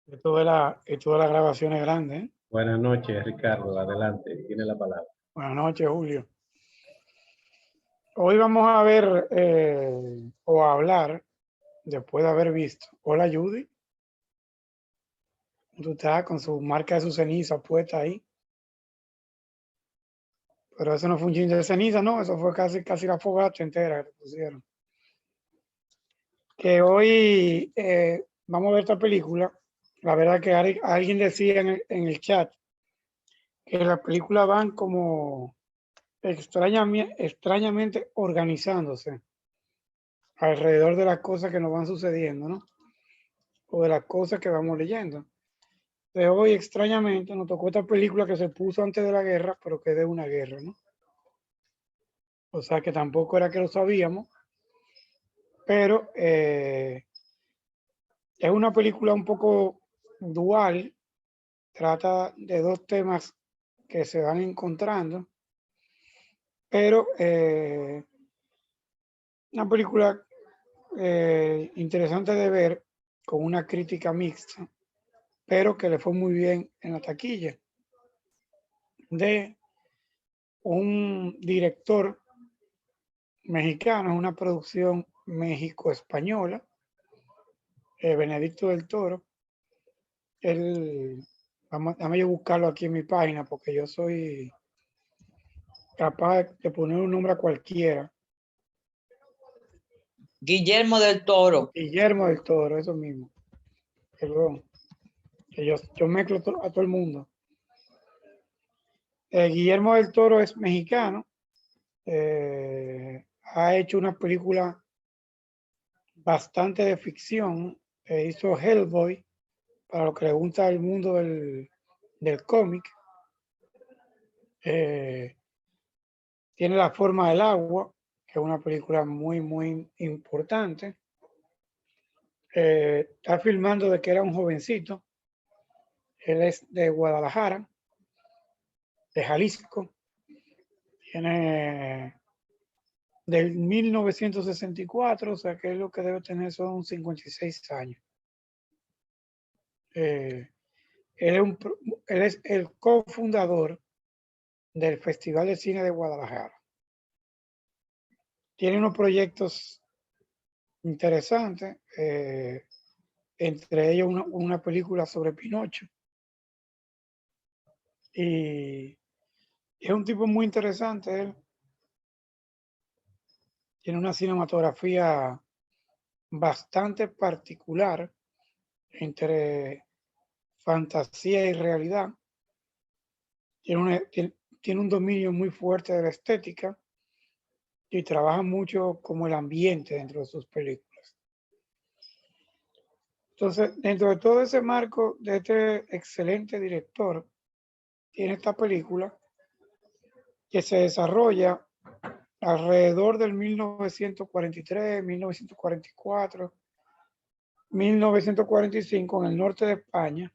Y todas las grabaciones grandes, ¿eh? Buenas noches, Ricardo. Adelante, tiene la palabra. Buenas noches, Julio. Hoy vamos a ver o a hablar, después de haber visto. Hola, Judy. Tú estás con su marca de su ceniza puesta ahí. Pero eso no fue un chin de ceniza, no. Eso fue casi la fogata entera que te pusieron. Que hoy vamos a ver esta película. La verdad que alguien decía en el chat que las películas van como extrañamente organizándose alrededor de las cosas que nos van sucediendo, ¿no? O de las cosas que vamos leyendo. De hoy, extrañamente, nos tocó esta película que se puso antes de la guerra, pero que es de una guerra, ¿no? O sea que tampoco era que lo sabíamos, pero es una película un poco dual, trata de dos temas que se van encontrando, pero una película interesante de ver con una crítica mixta, pero que le fue muy bien en la taquilla, de un director mexicano, es una producción México-española, Benedicto del Toro. Déjame yo buscarlo aquí en mi página porque yo soy capaz de poner un nombre a cualquiera. Guillermo del Toro. Guillermo del Toro, eso mismo. Perdón, que yo mezclo a todo el mundo. Guillermo del Toro es mexicano. Ha hecho una película bastante de ficción. Hizo Hellboy, para lo que le gusta el mundo del cómic. Tiene La forma del agua, que es una película muy, muy importante. Está filmando de que era un jovencito. Él es de Guadalajara, de Jalisco. Tiene del 1964, o sea que es lo que debe tener son 56 años. Él es el cofundador del Festival de Cine de Guadalajara. Tiene unos proyectos interesantes, entre ellos una película sobre Pinocho. Y es un tipo muy interesante. Él tiene una cinematografía bastante particular entre fantasía y realidad. Tiene un dominio muy fuerte de la estética y trabaja mucho como el ambiente dentro de sus películas. Entonces, dentro de todo ese marco de este excelente director, tiene esta película que se desarrolla alrededor del 1943, 1944, 1945 en el norte de España,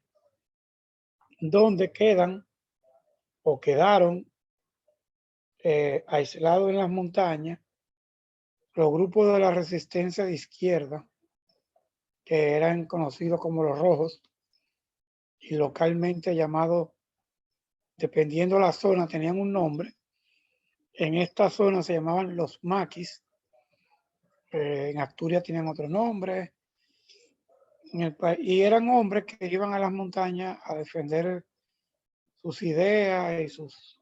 donde quedaron aislados en las montañas los grupos de la resistencia de izquierda, que eran conocidos como los rojos, y localmente llamados, dependiendo de la zona, tenían un nombre. En esta zona se llamaban los maquis, en Asturias tenían otro nombre, y eran hombres que iban a las montañas a defender sus ideas y sus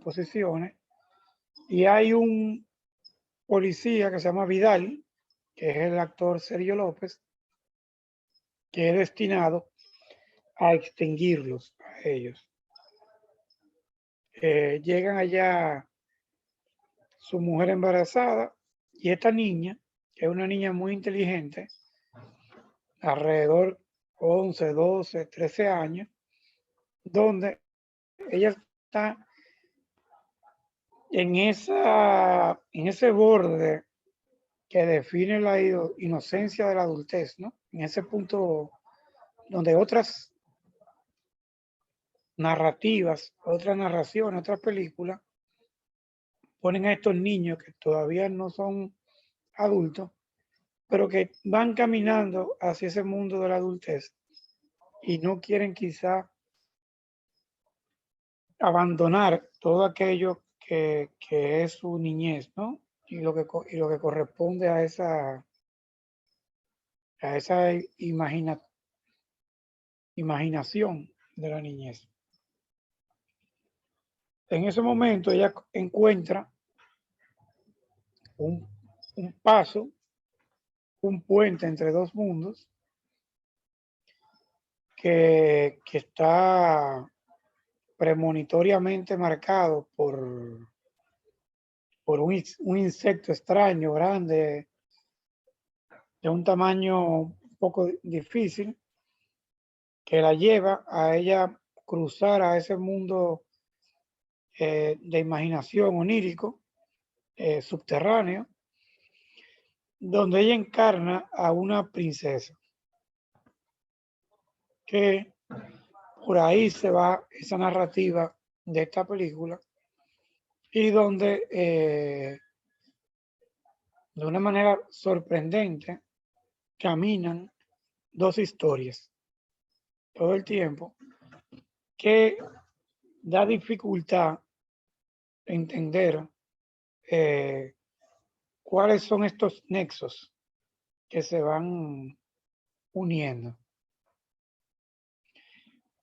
posiciones. Y hay un policía que se llama Vidal, que es el actor Sergio López, que es destinado a extinguirlos a ellos. Llegan allá su mujer embarazada y esta niña, que es una niña muy inteligente, alrededor 11, 12, 13 años, donde ella está en ese borde que define la inocencia de la adultez, ¿no? En ese punto donde otras narrativas, otras narraciones, otras películas ponen a estos niños que todavía no son adultos, pero que van caminando hacia ese mundo de la adultez y no quieren quizá abandonar todo aquello que es su niñez, ¿no? Y lo que corresponde a esa imaginación de la niñez. En ese momento ella encuentra un, un paso, un puente entre dos mundos que está premonitoriamente marcado por un insecto extraño, grande, de un tamaño un poco difícil, que la lleva a ella cruzar a ese mundo de imaginación onírico, subterráneo, donde ella encarna a una princesa, que por ahí se va esa narrativa de esta película y donde de una manera sorprendente caminan dos historias todo el tiempo que da dificultad entender cuáles son estos nexos que se van uniendo.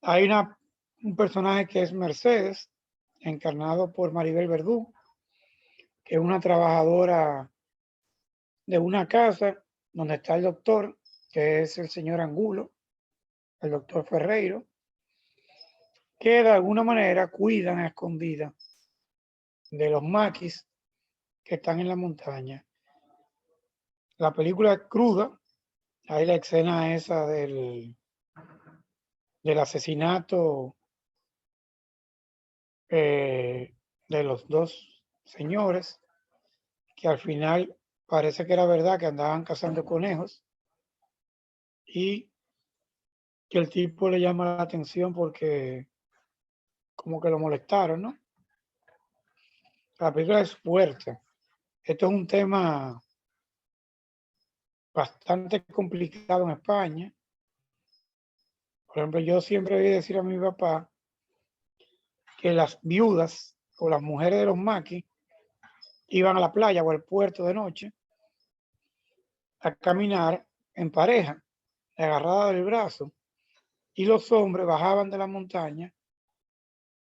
Hay un personaje que es Mercedes, encarnado por Maribel Verdú, que es una trabajadora de una casa donde está el doctor, que es el señor Angulo, el doctor Ferreiro, que de alguna manera cuidan a escondidas de los maquis que están en la montaña. La película es cruda, hay la escena esa del asesinato de los dos señores, que al final parece que era verdad que andaban cazando conejos y que el tipo le llama la atención porque como que lo molestaron, ¿no? La película es fuerte. Esto es un tema bastante complicado en España. Por ejemplo, yo siempre voy a decir a mi papá que las viudas o las mujeres de los maquis iban a la playa o al puerto de noche a caminar en pareja, agarrada del brazo, y los hombres bajaban de la montaña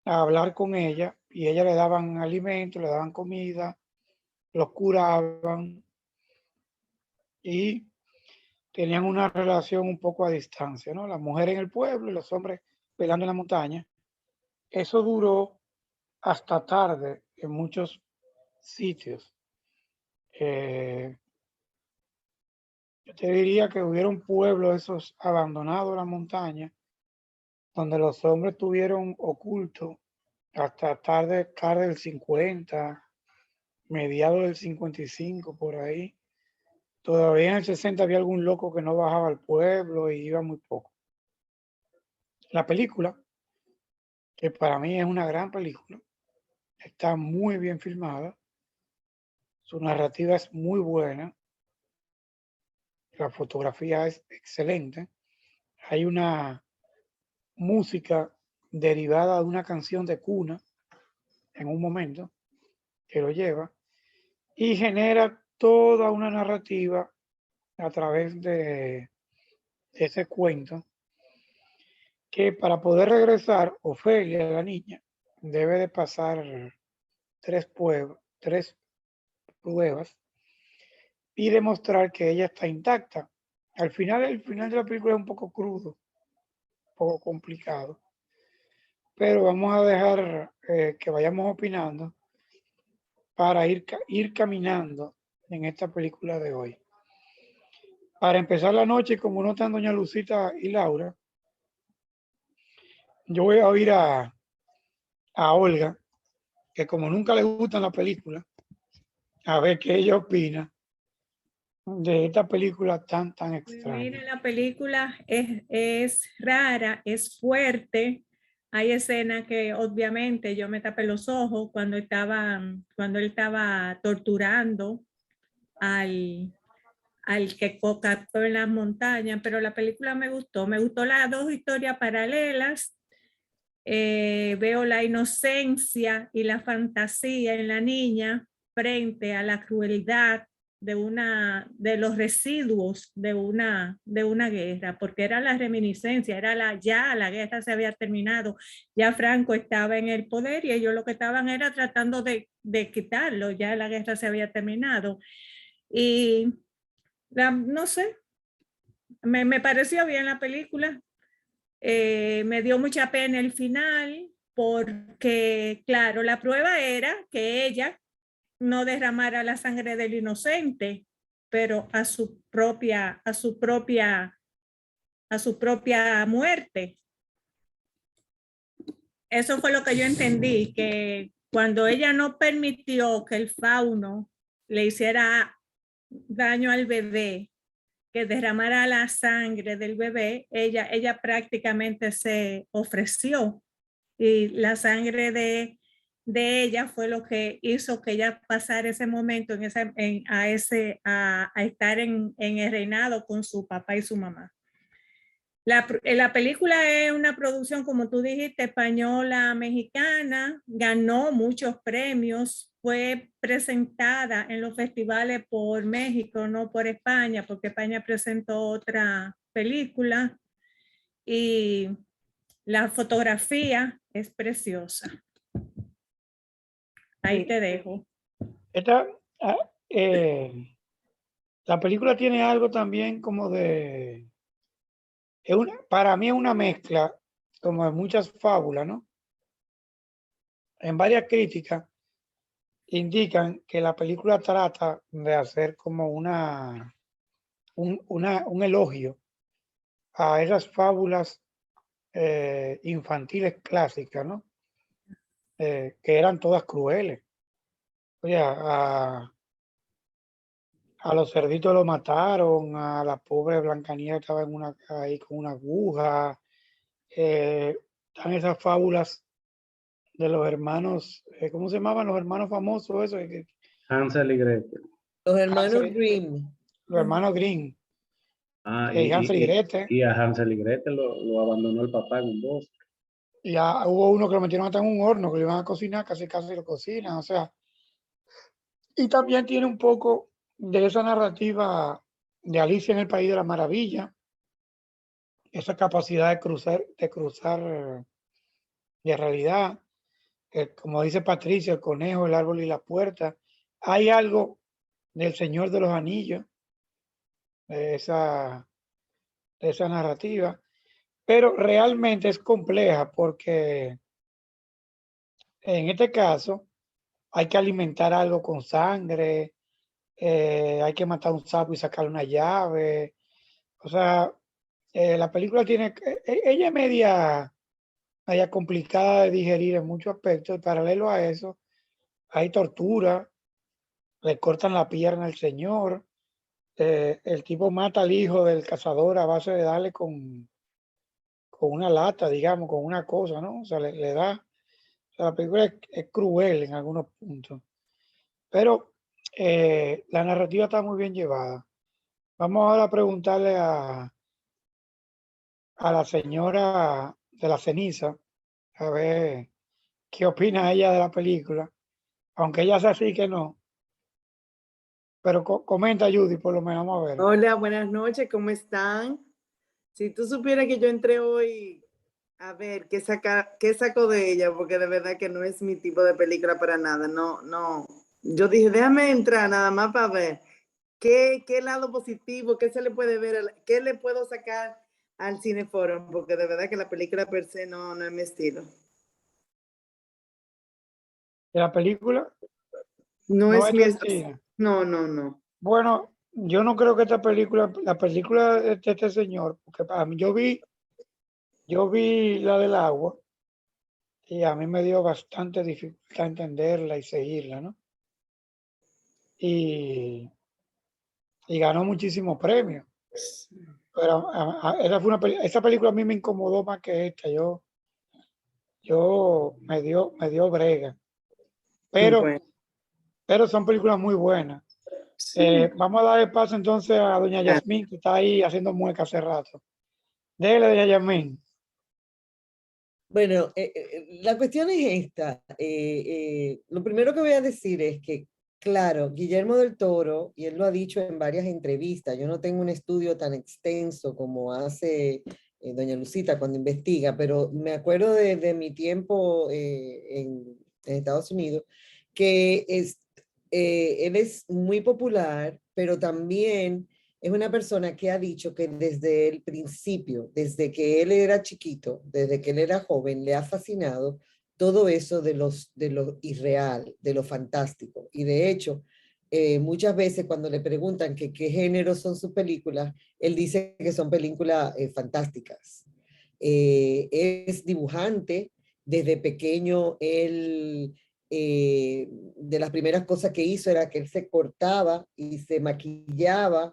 a hablar con ella y ella le daban alimento, le daban comida, los curaban y tenían una relación un poco a distancia, ¿no? Las mujeres en el pueblo y los hombres peleando en la montaña. Eso duró hasta tarde en muchos sitios. Yo te diría que hubieron pueblos esos abandonados en la montaña, donde los hombres tuvieron oculto hasta tarde del 50, mediados del 55, por ahí. Todavía en el 60 había algún loco que no bajaba al pueblo y iba muy poco. La película, que para mí es una gran película, está muy bien filmada, su narrativa es muy buena, la fotografía es excelente, hay una música derivada de una canción de cuna en un momento que lo lleva y genera toda una narrativa a través de ese cuento que para poder regresar, Ofelia, la niña, debe de pasar tres pruebas y demostrar que ella está intacta. Al final, el final de la película es un poco crudo, un poco complicado, pero vamos a dejar que vayamos opinando para ir caminando en esta película de hoy. Para empezar la noche, como no están doña Lucita y Laura, yo voy a oír a Olga, que como nunca le gustan las películas, a ver qué ella opina de esta película tan Mira, extraña. la película es rara, es fuerte. Hay escenas que obviamente yo me tapé los ojos cuando él estaba torturando al al que captó en las montañas, pero la película me gustó las dos historias paralelas. Veo la inocencia y la fantasía en la niña frente a la crueldad de los residuos de una guerra, porque era la reminiscencia, ya la guerra se había terminado, ya Franco estaba en el poder y ellos lo que estaban era tratando de quitarlo, ya la guerra se había terminado. Y no sé, me pareció bien la película. Me dio mucha pena el final porque, claro, la prueba era que ella no derramara la sangre del inocente, pero a su propia muerte. Eso fue lo que yo entendí, que cuando ella no permitió que el fauno le hiciera daño al bebé, que derramara la sangre del bebé, ella prácticamente se ofreció y la sangre de ella fue lo que hizo que ella pasara ese momento a estar en el reinado con su papá y su mamá. La película es una producción, como tú dijiste, española, mexicana, ganó muchos premios, fue presentada en los festivales por México, no por España, porque España presentó otra película y la fotografía es preciosa. Ahí te dejo. Ah, la película tiene algo también como de... para mí es una mezcla como de muchas fábulas, ¿no? En varias críticas indican que la película trata de hacer como un elogio a esas fábulas infantiles clásicas, ¿no? Que eran todas crueles. Oye, a los cerditos lo mataron, a la pobre Blancanieves estaba ahí con una aguja. Están esas fábulas de los hermanos, ¿cómo se llamaban los hermanos famosos? Eso, Hansel y Gretel. Los hermanos Hansel, Grimm. los hermanos Grimm, Ah, Hansel y Gretel. y a Hansel y Gretel lo abandonó el papá en un bosque. Y ya hubo uno que lo metieron hasta en un horno, que lo iban a cocinar, casi lo cocinan, o sea. Y también tiene un poco de esa narrativa de Alicia en el País de la Maravilla, esa capacidad de cruzar de realidad, como dice Patricia, el conejo, el árbol y la puerta. Hay algo del Señor de los Anillos, de esa narrativa, pero realmente es compleja porque en este caso hay que alimentar algo con sangre, hay que matar un sapo y sacar una llave. O sea, la película tiene, ella es media complicada de digerir en muchos aspectos. Y paralelo a eso, hay tortura, le cortan la pierna al señor, el tipo mata al hijo del cazador a base de darle con una lata, digamos, con una cosa, ¿no? O sea, le da. O sea, la película es cruel en algunos puntos, pero la narrativa está muy bien llevada. Vamos ahora a preguntarle a la señora de la ceniza, a ver qué opina ella de la película, aunque ella sea así que no. Pero comenta, Judy, por lo menos, vamos a ver. Hola, buenas noches, ¿cómo están? Si tú supieras que yo entré hoy a ver qué saco de ella, porque de verdad que no es mi tipo de película para nada, no. Yo dije, déjame entrar nada más para ver qué lado positivo, qué se le puede ver, qué le puedo sacar al Cineforum, porque de verdad que la película per se no es mi estilo. ¿De la película? No No es es mi tu estilo. estilo. No. Bueno, yo no creo que la película de este señor, porque para mí yo vi la del agua y a mí me dio bastante dificultad entenderla y seguirla, ¿no? Y ganó muchísimos premios. Pero esa película a mí me incomodó más que esta. Me dio brega. Bueno. Pero son películas muy buenas. Vamos a dar paso entonces a doña Yasmín, que está ahí haciendo mueca hace rato. Dele, doña Yasmín. Bueno, la cuestión es esta. Lo primero que voy a decir es que, claro, Guillermo del Toro, y él lo ha dicho en varias entrevistas, yo no tengo un estudio tan extenso como hace doña Lucita cuando investiga, pero me acuerdo de mi tiempo en Estados Unidos, que él es muy popular, pero también es una persona que ha dicho que desde el principio, desde que él era chiquito, desde que él era joven, le ha fascinado todo eso de lo irreal, de lo fantástico. Y de hecho, muchas veces cuando le preguntan que qué género son sus películas, él dice que son películas fantásticas. Es dibujante, desde pequeño él de las primeras cosas que hizo era que él se cortaba y se maquillaba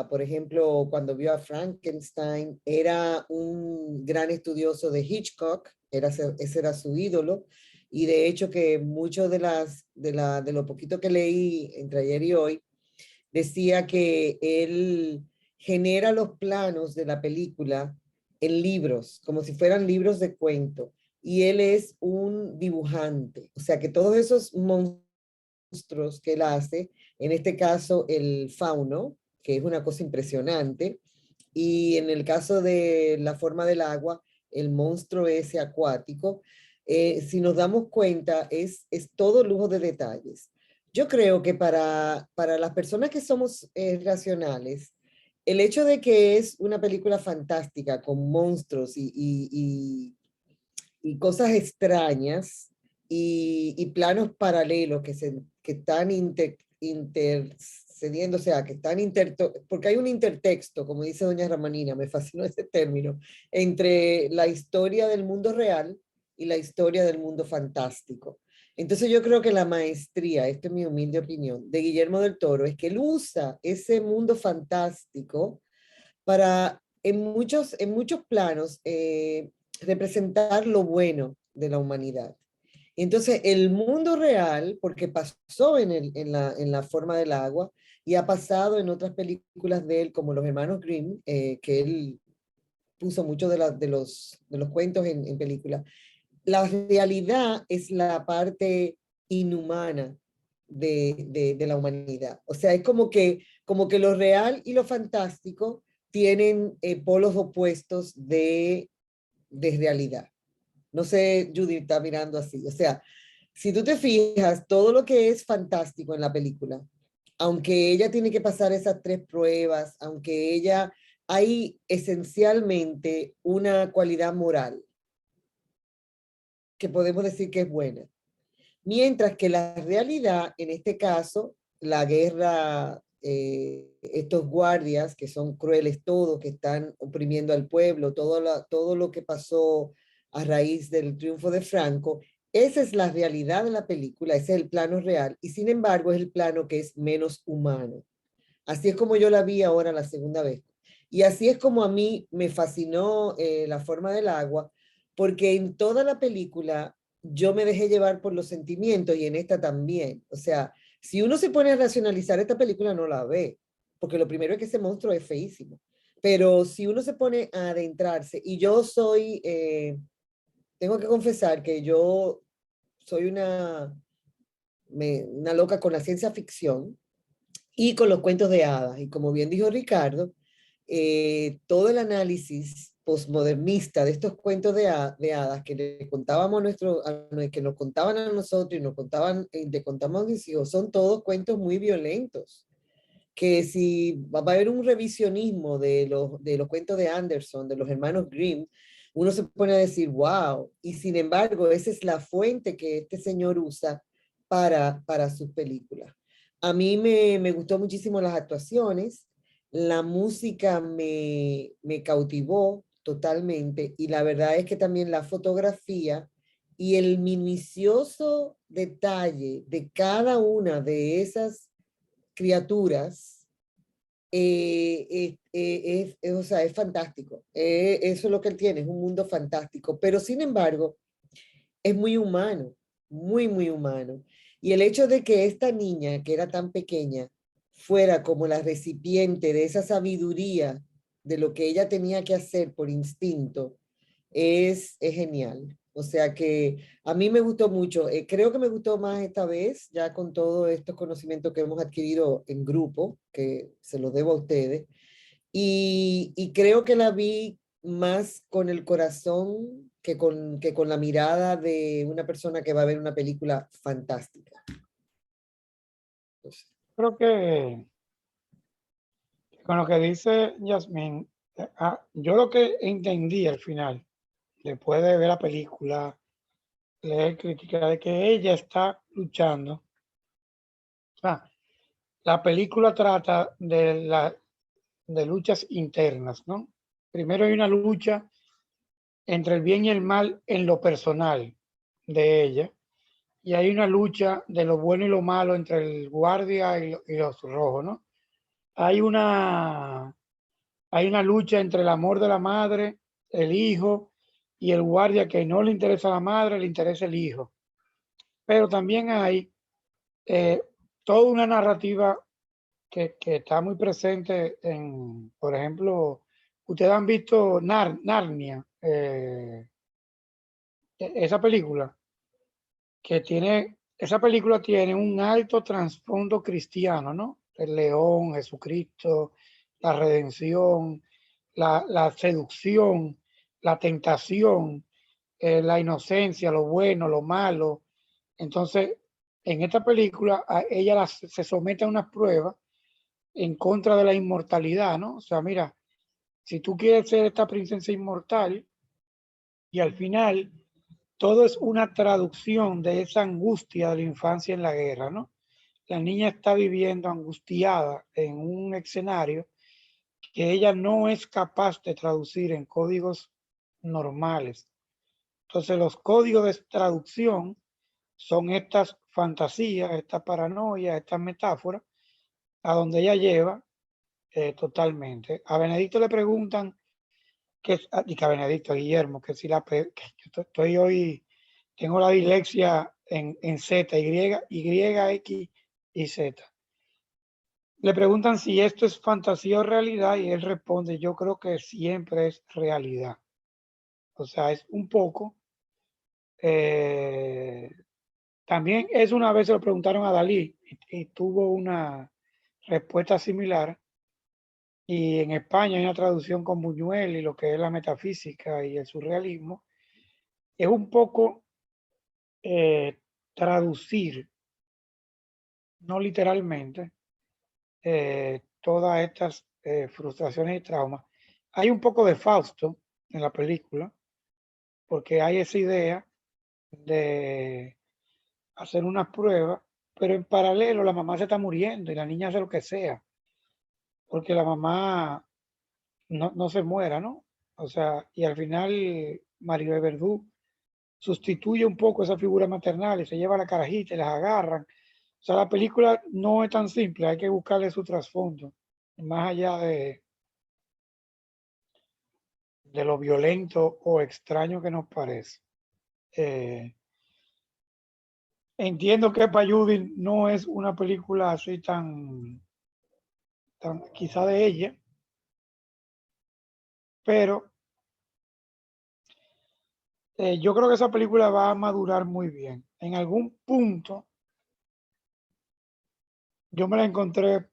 por ejemplo, cuando vio a Frankenstein, era un gran estudioso de Hitchcock, ese era su ídolo, y de hecho que mucho de lo poquito que leí entre ayer y hoy, decía que él genera los planos de la película en libros, como si fueran libros de cuento, y él es un dibujante, o sea que todos esos monstruos que él hace, en este caso el fauno, que es una cosa impresionante, y en el caso de La forma del agua, el monstruo ese acuático, si nos damos cuenta, es todo lujo de detalles. Yo creo que para las personas que somos racionales, el hecho de que es una película fantástica con monstruos y cosas extrañas y planos paralelos que están intercediendo, o sea, que están porque hay un intertexto, como dice doña Ramanina, me fascinó ese término, entre la historia del mundo real y la historia del mundo fantástico. Entonces yo creo que la maestría, esta es mi humilde opinión, de Guillermo del Toro, es que él usa ese mundo fantástico para, en muchos planos, representar lo bueno de la humanidad. Entonces, el mundo real, porque pasó en la forma del agua y ha pasado en otras películas de él, como Los Hermanos Grimm, que él puso muchos de los cuentos en películas. La realidad es la parte inhumana de la humanidad. O sea, es como que lo real y lo fantástico tienen polos opuestos de realidad. No sé, Judith está mirando así. O sea, si tú te fijas, todo lo que es fantástico en la película, aunque ella tiene que pasar esas 3 pruebas, aunque ella, hay esencialmente una cualidad moral que podemos decir que es buena. Mientras que la realidad, en este caso, la guerra, estos guardias que son crueles todos, que están oprimiendo al pueblo, todo lo que pasó a raíz del triunfo de Franco, esa es la realidad de la película, ese es el plano real, y sin embargo es el plano que es menos humano. Así es como yo la vi ahora la segunda vez. Y así es como a mí me fascinó La forma del agua, porque en toda la película yo me dejé llevar por los sentimientos y en esta también. O sea, si uno se pone a racionalizar esta película no la ve, porque lo primero es que ese monstruo es feísimo. Pero si uno se pone a adentrarse, y yo soy, tengo que confesar que yo soy una loca con la ciencia ficción y con los cuentos de hadas. Y como bien dijo Ricardo, todo el análisis postmodernista de estos cuentos de hadas que le contábamos que nos contaban a nosotros y nos contaban, le contamos a mis hijos, son todos cuentos muy violentos. Que si va a haber un revisionismo de los cuentos de Anderson, de los hermanos Grimm, uno se pone a decir, wow, y sin embargo, esa es la fuente que este señor usa para sus películas. A mí me gustó muchísimo las actuaciones, la música me cautivó totalmente y la verdad es que también la fotografía y el minucioso detalle de cada una de esas criaturas o sea, es fantástico. Eso es lo que él tiene, es un mundo fantástico, pero sin embargo es muy humano, muy, muy humano. Y el hecho de que esta niña, que era tan pequeña, fuera como la recipiente de esa sabiduría de lo que ella tenía que hacer por instinto, es genial. O sea que a mí me gustó mucho. Creo que me gustó más esta vez, ya con todos estos conocimientos que hemos adquirido en grupo, que se los debo a ustedes. Y creo que la vi más con el corazón que con la mirada de una persona que va a ver una película fantástica. Creo que con lo que dice Yasmín, yo lo que entendí al final, después de ver la película, leer crítica, de que ella está luchando. O sea, la película trata de luchas internas, ¿no? Primero hay una lucha entre el bien y el mal en lo personal de ella, y hay una lucha de lo bueno y lo malo entre el guardia y los rojos, ¿no? Hay una lucha entre el amor de la madre, el hijo y el guardia, que no le interesa a la madre, le interesa el hijo. Pero también hay toda una narrativa que está muy presente en, por ejemplo, ustedes han visto Narnia, esa película, esa película tiene un alto trasfondo cristiano, ¿no? El león, Jesucristo, la redención, la seducción, la tentación, la inocencia, lo bueno, lo malo. Entonces, en esta película, ella se somete a unas pruebas en contra de la inmortalidad, ¿no? O sea, mira, si tú quieres ser esta princesa inmortal y al final todo es una traducción de esa angustia de la infancia en la guerra, ¿no? La niña está viviendo angustiada en un escenario que ella no es capaz de traducir en códigos normales. Entonces los códigos de traducción son estas fantasías, esta paranoia, estas metáforas, a donde ella lleva totalmente. A Benedicto le preguntan, y que a Benedicto, a Guillermo, que si que yo estoy hoy, tengo la dislexia en Z, Y, X y Z. Le preguntan si esto es fantasía o realidad y él responde, yo creo que siempre es realidad. O sea, es un poco. También es una vez se lo preguntaron a Dalí y tuvo una respuesta similar. Y en España hay una traducción con Buñuel y lo que es la metafísica y el surrealismo. Es un poco traducir, no literalmente, todas estas frustraciones y traumas. Hay un poco de Fausto en la película, porque hay esa idea de hacer unas pruebas, pero en paralelo la mamá se está muriendo y la niña hace lo que sea, porque la mamá no se muera, ¿no? O sea, y al final Maribel Verdú sustituye un poco esa figura maternal y se lleva a la carajita y las agarran. O sea, la película no es tan simple, hay que buscarle su trasfondo, más allá de lo violento o extraño que nos parece. Entiendo que Payudin no es una película así tan quizá de ella, pero yo creo que esa película va a madurar muy bien. En algún punto yo me la encontré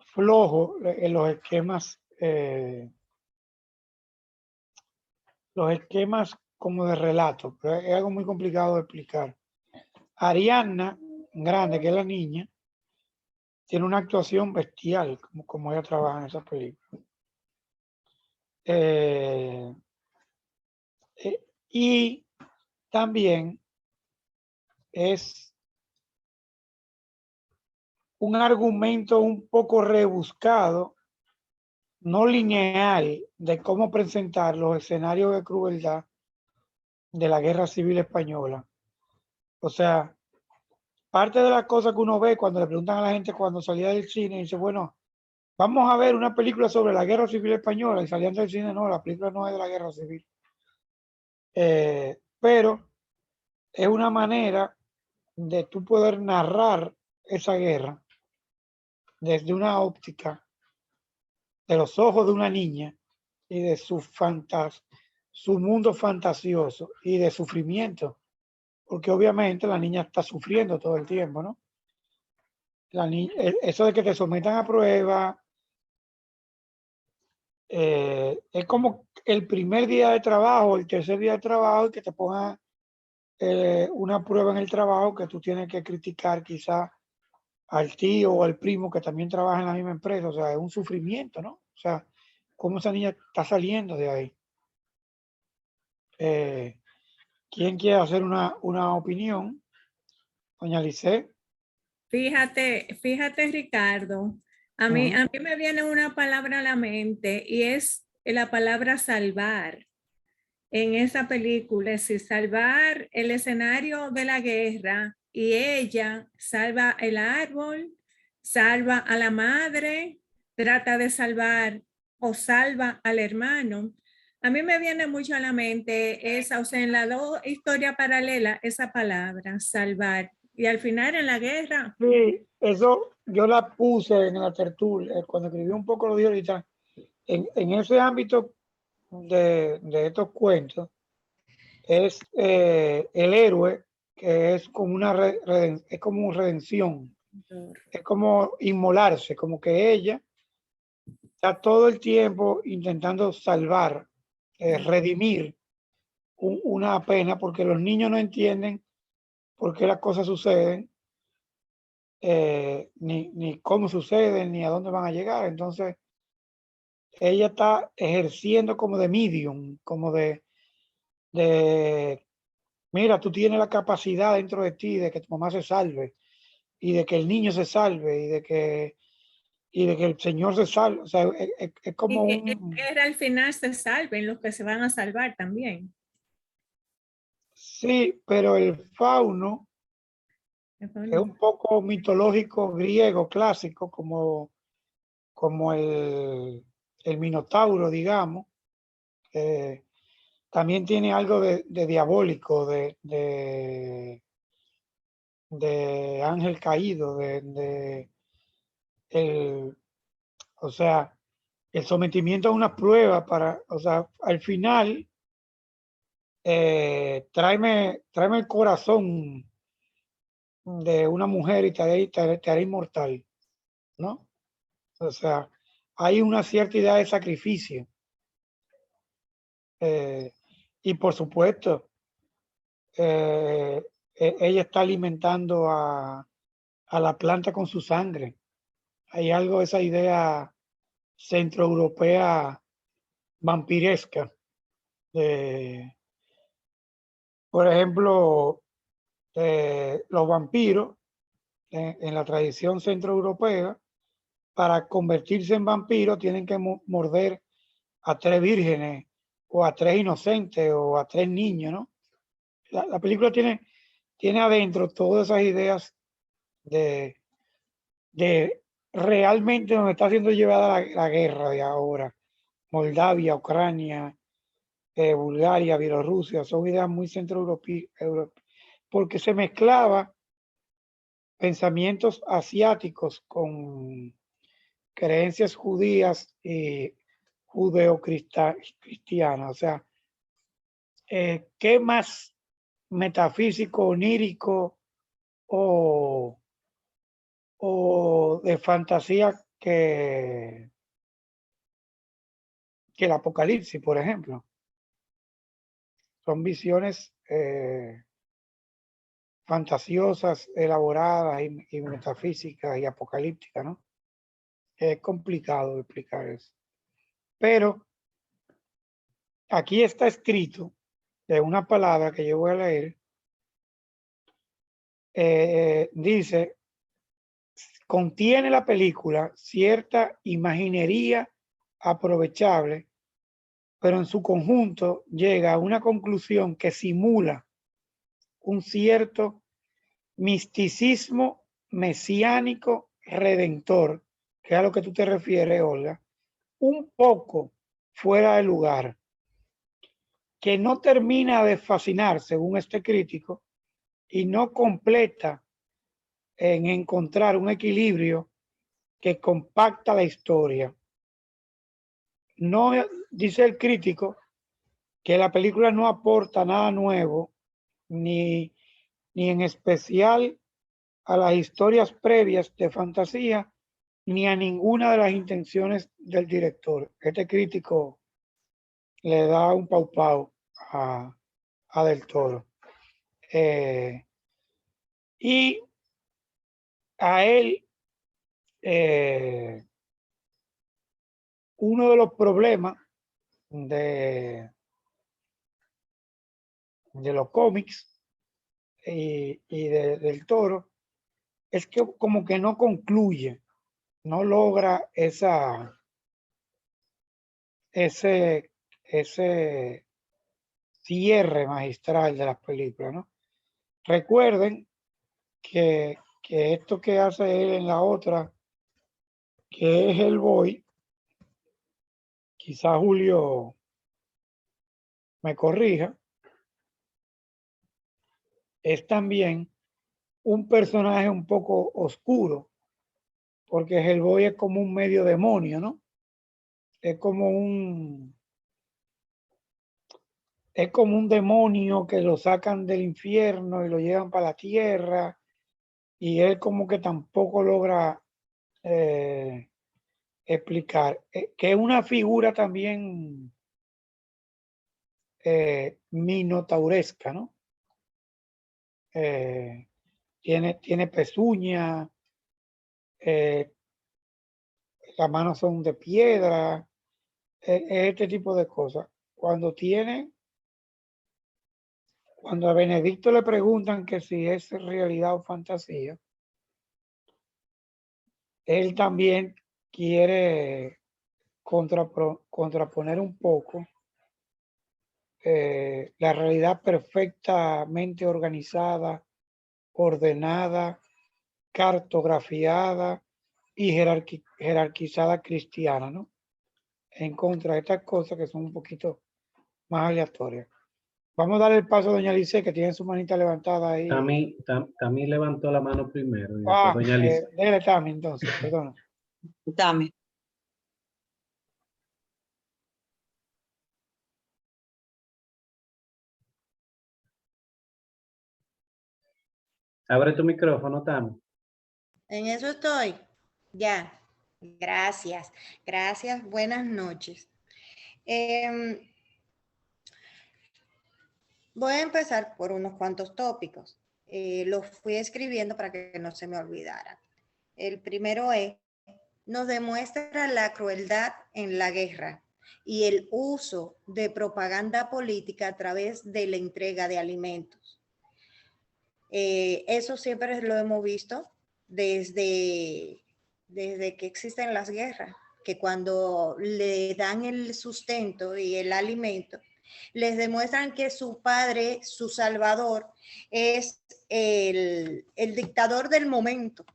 flojo en los esquemas como de relato, pero es algo muy complicado de explicar. Ariadna Grande, que es la niña, tiene una actuación bestial, como ella trabaja en esa película. Y también es un argumento un poco rebuscado, no lineal, de cómo presentar los escenarios de crueldad de la Guerra Civil Española. O sea, parte de las cosas que uno ve cuando le preguntan a la gente cuando salía del cine, dice, bueno, vamos a ver una película sobre la Guerra Civil Española, y salían del cine, no, la película no es de la Guerra Civil. Pero es una manera de tú poder narrar esa guerra desde una óptica de los ojos de una niña y de su mundo fantasioso y de sufrimiento, porque obviamente la niña está sufriendo todo el tiempo, ¿no? Eso de que te sometan a prueba, es como el primer día de trabajo, el tercer día de trabajo, y que te pongan una prueba en el trabajo que tú tienes que criticar quizá al tío o al primo que también trabaja en la misma empresa. O sea, es un sufrimiento, ¿no? O sea, cómo esa niña está saliendo de ahí. ¿Quién quiere hacer una opinión? Doña Lisset. Fíjate, Ricardo, a mí me viene una palabra a la mente y es la palabra salvar. En esa película, es decir, salvar el escenario de la guerra, y ella salva el árbol, salva a la madre, trata de salvar o salva al hermano. A mí me viene mucho a la mente esa, o sea, en las dos historias paralelas, esa palabra, salvar. Y al final en la guerra. Sí, eso yo la puse en la tertulia, cuando escribí un poco lo dije ahorita, en ese ámbito de estos cuentos, es el héroe que es como es como redención, es como inmolarse, como que ella está todo el tiempo intentando salvar, redimir una pena, porque los niños no entienden por qué las cosas suceden, ni cómo suceden, ni a dónde van a llegar. Entonces, ella está ejerciendo como de medium, como de mira, tú tienes la capacidad dentro de ti de que tu mamá se salve, y de que el niño se salve, y de que el Señor se salve. O sea, es como Y que en guerra al final se salven los que se van a salvar también. Sí, pero el fauno es un poco mitológico griego clásico, como el Minotauro, digamos. También tiene algo de diabólico, de ángel caído, o sea, el sometimiento a una prueba o sea, al final, tráeme el corazón de una mujer y te haré inmortal, ¿no? O sea, hay una cierta idea de sacrificio. Y por supuesto, ella está alimentando a la planta con su sangre. Hay algo de esa idea centroeuropea vampiresca. Por ejemplo, los vampiros en la tradición centroeuropea, para convertirse en vampiros tienen que morder a 3 vírgenes o a 3 inocentes o a 3 niños, ¿no? La película tiene adentro todas esas ideas de realmente donde está siendo llevada la guerra de ahora. Moldavia, Ucrania, Bulgaria, Bielorrusia, son ideas muy centroeuropeas, porque se mezclaba pensamientos asiáticos con creencias judías y judeo-cristianas. O sea, ¿qué más metafísico, onírico o de fantasía que el Apocalipsis, por ejemplo? Son visiones fantasiosas, elaboradas y metafísicas y apocalípticas, ¿no? Es complicado explicar eso. Pero aquí está escrito de una palabra que yo voy a leer. Dice, contiene la película cierta imaginería aprovechable, pero en su conjunto llega a una conclusión que simula un cierto misticismo mesiánico redentor, que es a lo que tú te refieres, Olga, un poco fuera de lugar, que no termina de fascinar, según este crítico, y no completa en encontrar un equilibrio que compacta la historia. No, dice el crítico, que la película no aporta nada nuevo, ni en especial a las historias previas de fantasía, ni a ninguna de las intenciones del director. Este crítico le da un pau a Del Toro. Y a él, uno de los problemas de los cómics y del Toro es que como que no concluye, no logra ese cierre magistral de las películas, ¿no? Recuerden que esto que hace él en la otra, que es Hellboy, quizá Julio me corrija, es también un personaje un poco oscuro, porque Hellboy es como un medio demonio, ¿no? Es como un demonio que lo sacan del infierno y lo llevan para la tierra, y él como que tampoco logra explicar, que es una figura también minotauresca, ¿no? Tiene pezuña, las manos son de piedra, este tipo de cosas. Cuando a Benedicto le preguntan que si es realidad o fantasía, él también quiere contraponer un poco la realidad perfectamente organizada, ordenada, cartografiada y jerarquizada cristiana, ¿no? En contra de estas cosas que son un poquito más aleatorias. Vamos a dar el paso a doña Lice, que tiene su manita levantada ahí. Tami levantó la mano primero. Y después doña Lice. Dele Tami entonces, perdón. Dame. Abre tu micrófono, Tami. En eso estoy. Ya. Gracias. Gracias. Buenas noches. Voy a empezar por unos cuantos tópicos. Los fui escribiendo para que no se me olvidaran. El primero es, nos demuestra la crueldad en la guerra y el uso de propaganda política a través de la entrega de alimentos. Eso siempre lo hemos visto desde que existen las guerras, que cuando le dan el sustento y el alimento, les demuestran que su padre, su salvador, es el dictador del momento,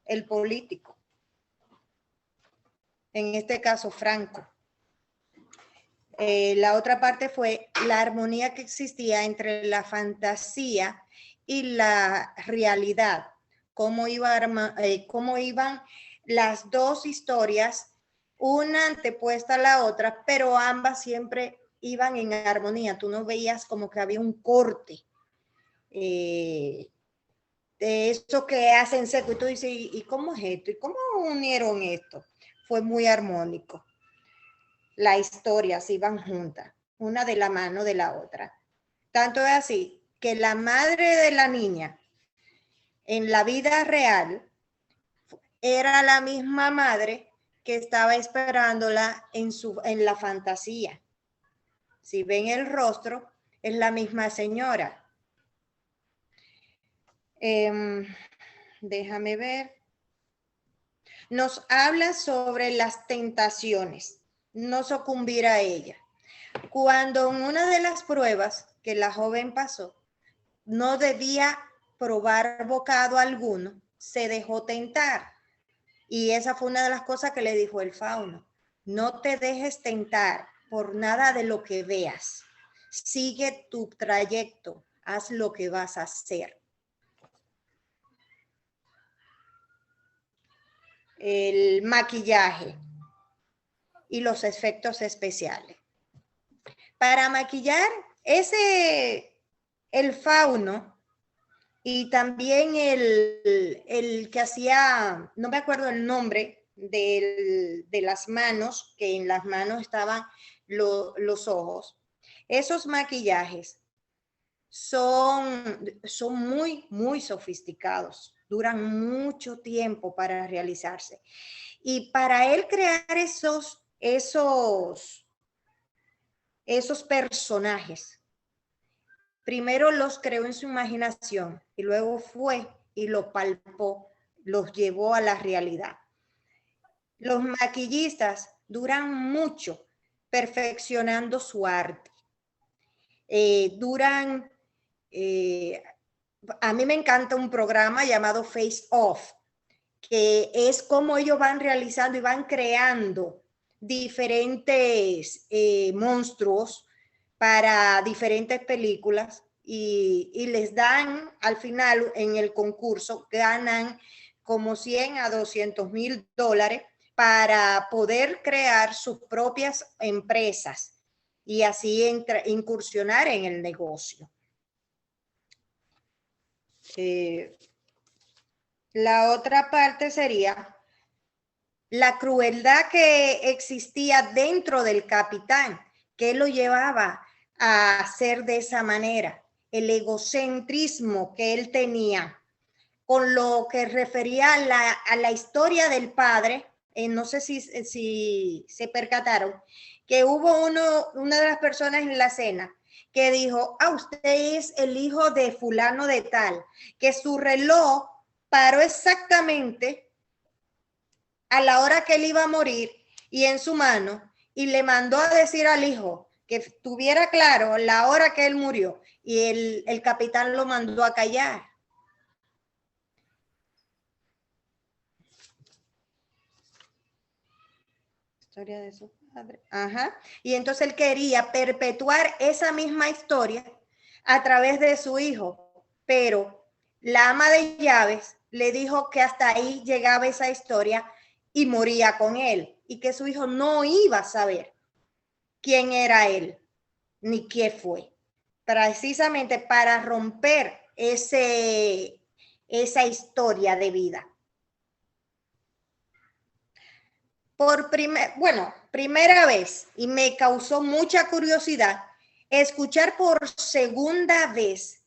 el político. En este caso, Franco. La otra parte fue la armonía que existía entre la fantasía y la realidad. Cómo iban las dos historias, una antepuesta a la otra, pero ambas siempre iban en armonía. Tú no veías como que había un corte de eso que hacen seco. Y tú dices, ¿y cómo es esto? ¿Y cómo unieron esto? Fue muy armónico. Las historias iban juntas, una de la mano de la otra. Tanto es así que la madre de la niña en la vida real era la misma madre que estaba esperándola en la fantasía. Si ven el rostro, es la misma señora. Déjame ver. Nos habla sobre las tentaciones, no sucumbir a ella. Cuando en una de las pruebas que la joven pasó, no debía probar bocado alguno, se dejó tentar. Y esa fue una de las cosas que le dijo el fauno. No te dejes tentar por nada de lo que veas. Sigue tu trayecto, haz lo que vas a hacer. El maquillaje y los efectos especiales. Para maquillar el fauno y también el que hacía, no me acuerdo el nombre, de las manos, que en las manos estaban los ojos. Esos maquillajes son muy, muy sofisticados. Duran mucho tiempo para realizarse. Y para él crear esos personajes, primero los creó en su imaginación y luego fue y lo palpó, los llevó a la realidad. Los maquillistas duran mucho perfeccionando su arte. A mí me encanta un programa llamado Face Off, que es como ellos van realizando y van creando diferentes monstruos para diferentes películas y les dan al final en el concurso, ganan como 100 a 200,000 dólares para poder crear sus propias empresas y así incursionar en el negocio. La otra parte sería la crueldad que existía dentro del capitán, que lo llevaba a hacer de esa manera, el egocentrismo que él tenía, con lo que refería a la historia del padre. No sé si se percataron, que hubo una de las personas en la cena que dijo, usted es el hijo de fulano de tal, que su reloj paró exactamente a la hora que él iba a morir y en su mano, y le mandó a decir al hijo que tuviera claro la hora que él murió, y el capitán lo mandó a callar. Historia de su padre. Ajá. Y entonces él quería perpetuar esa misma historia a través de su hijo, pero la ama de llaves le dijo que hasta ahí llegaba esa historia y moría con él, y que su hijo no iba a saber quién era él ni qué fue, precisamente para romper esa historia de vida. Primera vez, y me causó mucha curiosidad escuchar por segunda vez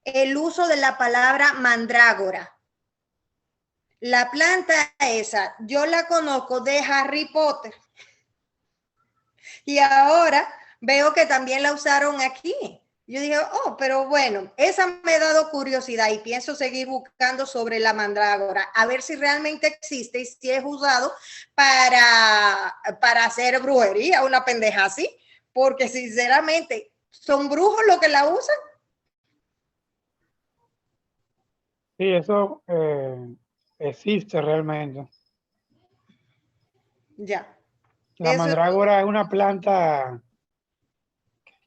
el uso de la palabra mandrágora. La planta esa, yo la conozco de Harry Potter. Y ahora veo que también la usaron aquí. Yo dije, pero bueno, esa me ha dado curiosidad y pienso seguir buscando sobre la mandrágora, a ver si realmente existe y si es usado para hacer brujería, una pendeja así, porque sinceramente, ¿son brujos los que la usan? Sí, eso existe realmente. Ya. La mandrágora es una planta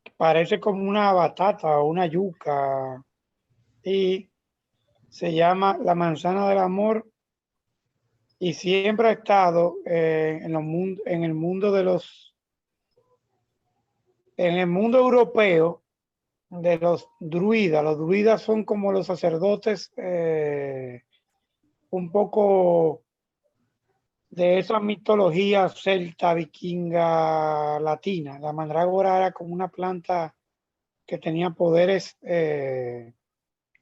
que parece como una batata o una yuca y se llama la manzana del amor y siempre ha estado en el mundo europeo de los druidas. Los druidas son como los sacerdotes un poco de esa mitología celta, vikinga, latina. La mandrágora era como una planta que tenía poderes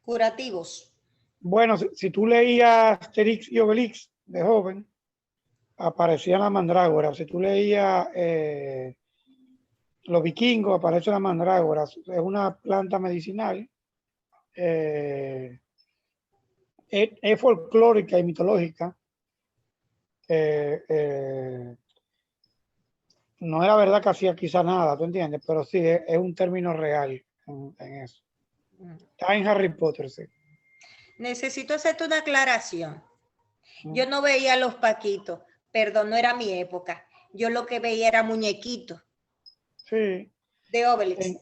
curativos. Bueno, si tú leías Asterix y Obelix de joven, aparecía la mandrágora. Si tú leías Los vikingos, aparece la mandrágora. Es una planta medicinal. Es folclórica y mitológica. No era verdad que hacía quizá nada, ¿tú entiendes? Pero sí, es un término real en eso. Está en Harry Potter, sí. Necesito hacerte una aclaración. Yo no veía los paquitos, perdón, no era mi época. Yo lo que veía era muñequitos. Sí. De Obelix.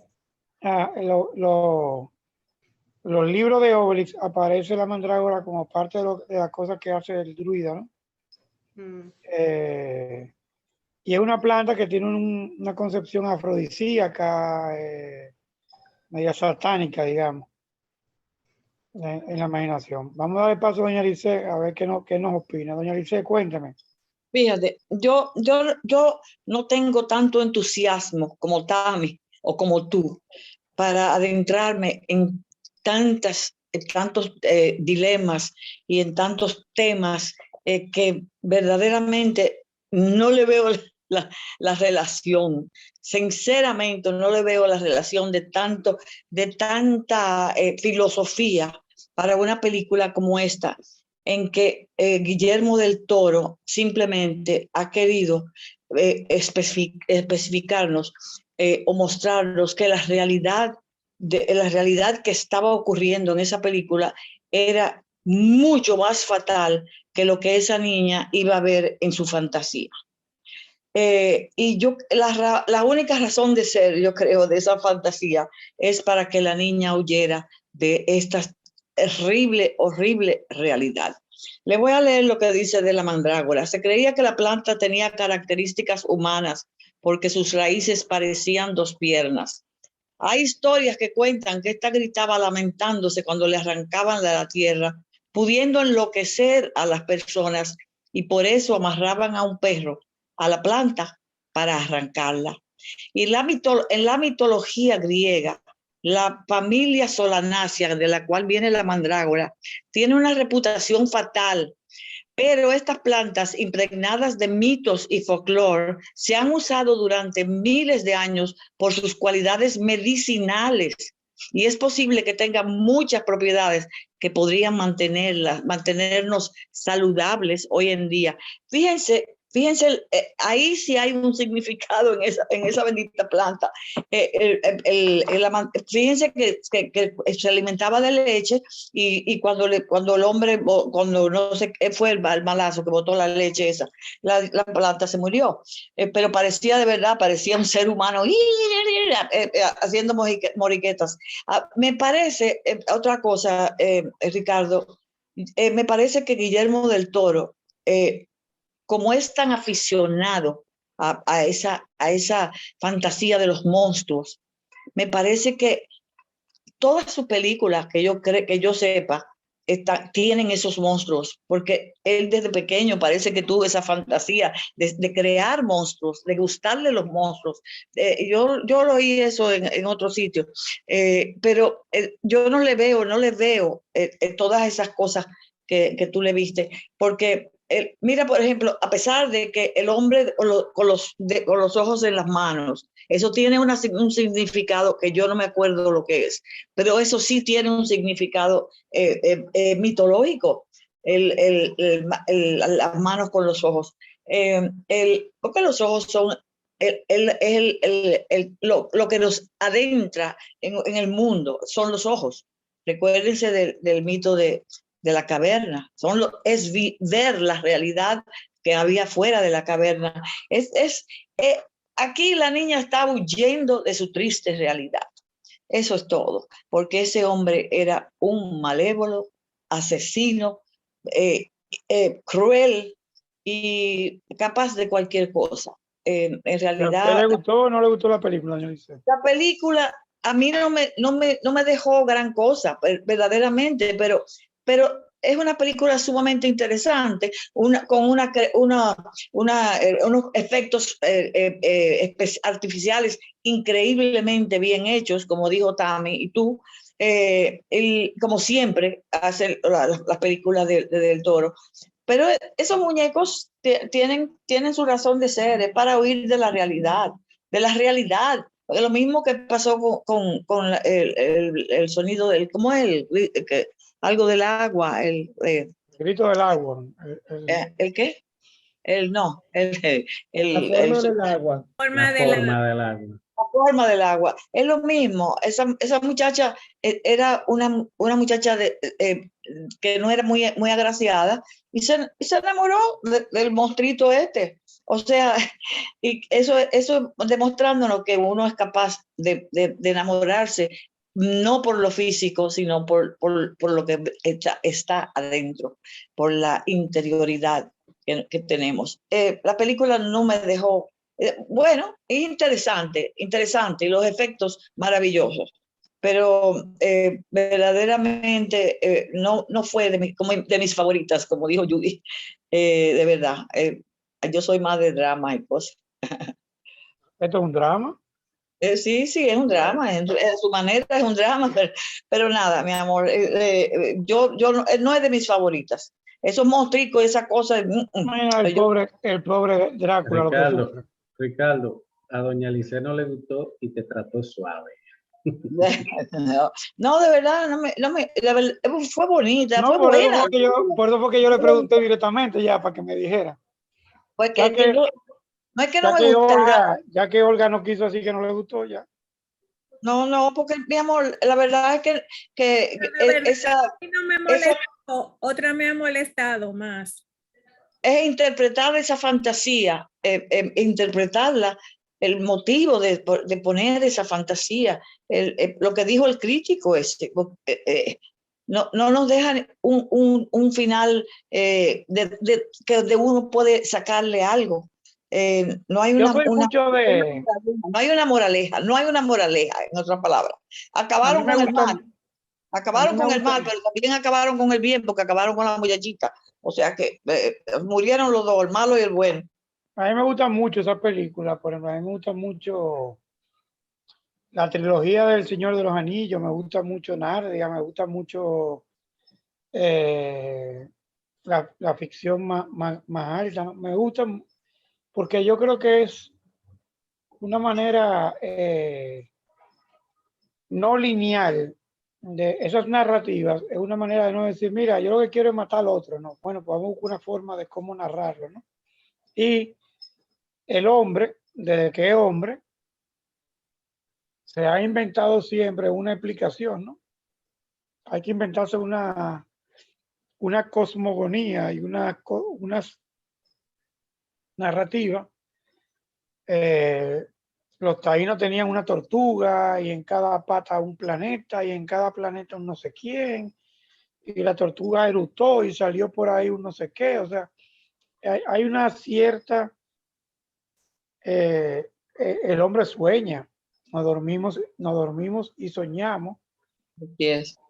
los libros de Obelix aparece la mandrágora como parte de las cosas que hace el druida, ¿no? Mm. Y es una planta que tiene una concepción afrodisíaca, media satánica, digamos, en la imaginación. Vamos a darle paso a doña Lice a ver qué nos opina. Doña Lice, cuéntame. Fíjate, yo no tengo tanto entusiasmo como Tami o como tú para adentrarme en tantos dilemas y en tantos temas que verdaderamente no le veo la relación. Sinceramente, no le veo la relación de tanta filosofía para una película como esta, en que Guillermo del Toro simplemente ha querido especificarnos o mostrarnos que la realidad que estaba ocurriendo en esa película era mucho más fatal que lo que esa niña iba a ver en su fantasía. Y la única razón de ser, yo creo, de esa fantasía es para que la niña huyera de esta horrible realidad. Le voy a leer lo que dice de la mandrágora. Se creía que la planta tenía características humanas porque sus raíces parecían 2 piernas. Hay historias que cuentan que esta gritaba lamentándose cuando le arrancaban de la tierra, pudiendo enloquecer a las personas, y por eso amarraban a un perro a la planta para arrancarla. Y en la mitología griega, la familia solanácea, de la cual viene la mandrágora, tiene una reputación fatal. Pero estas plantas impregnadas de mitos y folclore se han usado durante miles de años por sus cualidades medicinales, y es posible que tengan muchas propiedades que podrían mantenernos saludables hoy en día. Fíjense, ahí sí hay un significado en esa bendita planta. Fíjense que se alimentaba de leche, y cuando el hombre, cuando no sé qué fue el malazo que botó la leche esa, la planta se murió. Pero parecía de verdad, parecía un ser humano haciendo moriquetas. Me parece, otra cosa, Ricardo, me parece que Guillermo del Toro, como es tan aficionado a esa fantasía de los monstruos, me parece que todas sus películas que yo sepa tienen esos monstruos, porque él desde pequeño parece que tuvo esa fantasía de crear monstruos, de gustarle los monstruos. Yo lo oí eso en otro sitio, pero yo no le veo todas esas cosas que tú le viste, porque mira, por ejemplo, a pesar de que el hombre con los ojos en las manos, eso tiene un significado que yo no me acuerdo lo que es, pero eso sí tiene un significado mitológico, las manos con los ojos. Porque los ojos son lo que nos adentra en el mundo, son los ojos. Recuérdense del mito de la caverna, es ver la realidad que había fuera de la caverna. Aquí la niña está huyendo de su triste realidad. Eso es todo, porque ese hombre era un malévolo, asesino, cruel y capaz de cualquier cosa. En realidad, ¿a usted le gustó o no le gustó la película, doña Lice? La película a mí no me dejó gran cosa, verdaderamente, pero es una película sumamente interesante, con unos efectos artificiales increíblemente bien hechos, como dijo Tami y tú, como siempre hacen las películas del Toro. Pero esos muñecos tienen su razón de ser, es para huir de la realidad. Lo mismo que pasó con el sonido del, ¿cómo es? Algo del agua, El grito del agua. ¿el qué? No, La forma del agua. Forma La de la- forma del agua. la forma del agua. Es lo mismo. Esa muchacha era una muchacha que no era muy agraciada, y se enamoró del monstruito este. O sea, y eso demostrándonos que uno es capaz de enamorarse no por lo físico, sino por lo que está adentro, por la interioridad que tenemos. La película no me dejó, bueno, interesante, y los efectos maravillosos, pero verdaderamente no fue como de mis favoritas, como dijo Judy, de verdad. Yo soy más de drama y cosas. ¿Esto es un drama? Sí, es un drama, a su manera es un drama, pero nada, mi amor, no es de mis favoritas. Esos monstruos, esa cosa. Mira, el pobre Drácula lo que Ricardo, sufre. Ricardo, a doña Lice no le gustó y te trató suave. No, de verdad, fue bonita, No, fue por eso buena. por eso fue que yo le pregunté directamente ya para que me dijera. Porque Ya que, no es que no me gustara. ya que Olga no quiso así que no le gustó ya. No, porque mi amor, la verdad es que La verdad, esa, a mí no me esa molestó, otra me ha molestado más. es interpretar esa fantasía, interpretarla, el motivo de poner esa fantasía, lo que dijo el crítico no nos dejan un final que de uno puede sacarle algo. No hay Yo soy mucho de... no hay una moraleja, en otras palabras. A mí Acabaron me con el gusta... mal. A mí Acabaron me con el gusta... mal, pero también acabaron con el bien, porque acabaron con la muchachita. O sea que murieron los dos, el malo y el bueno. A mí me gusta mucho esa película, por ejemplo, a mí me gusta mucho la trilogía del Señor de los Anillos, me gusta mucho Narnia, me gusta mucho eh, la ficción más alta, me gusta porque yo creo que es una manera no lineal de esas narrativas, es una manera de no decir, mira, yo lo que quiero es matar al otro, no, bueno, pues vamos a buscar una forma de cómo narrarlo, ¿no? Y el hombre, desde que es hombre, se ha inventado siempre una explicación, ¿no? Hay que inventarse una cosmogonía y unas narrativas. Los taínos tenían una tortuga y en cada pata un planeta y en cada planeta un no sé quién y la tortuga erutó y salió por ahí un no sé qué. O sea, hay una cierta... el hombre sueña, nos dormimos y soñamos. Yes.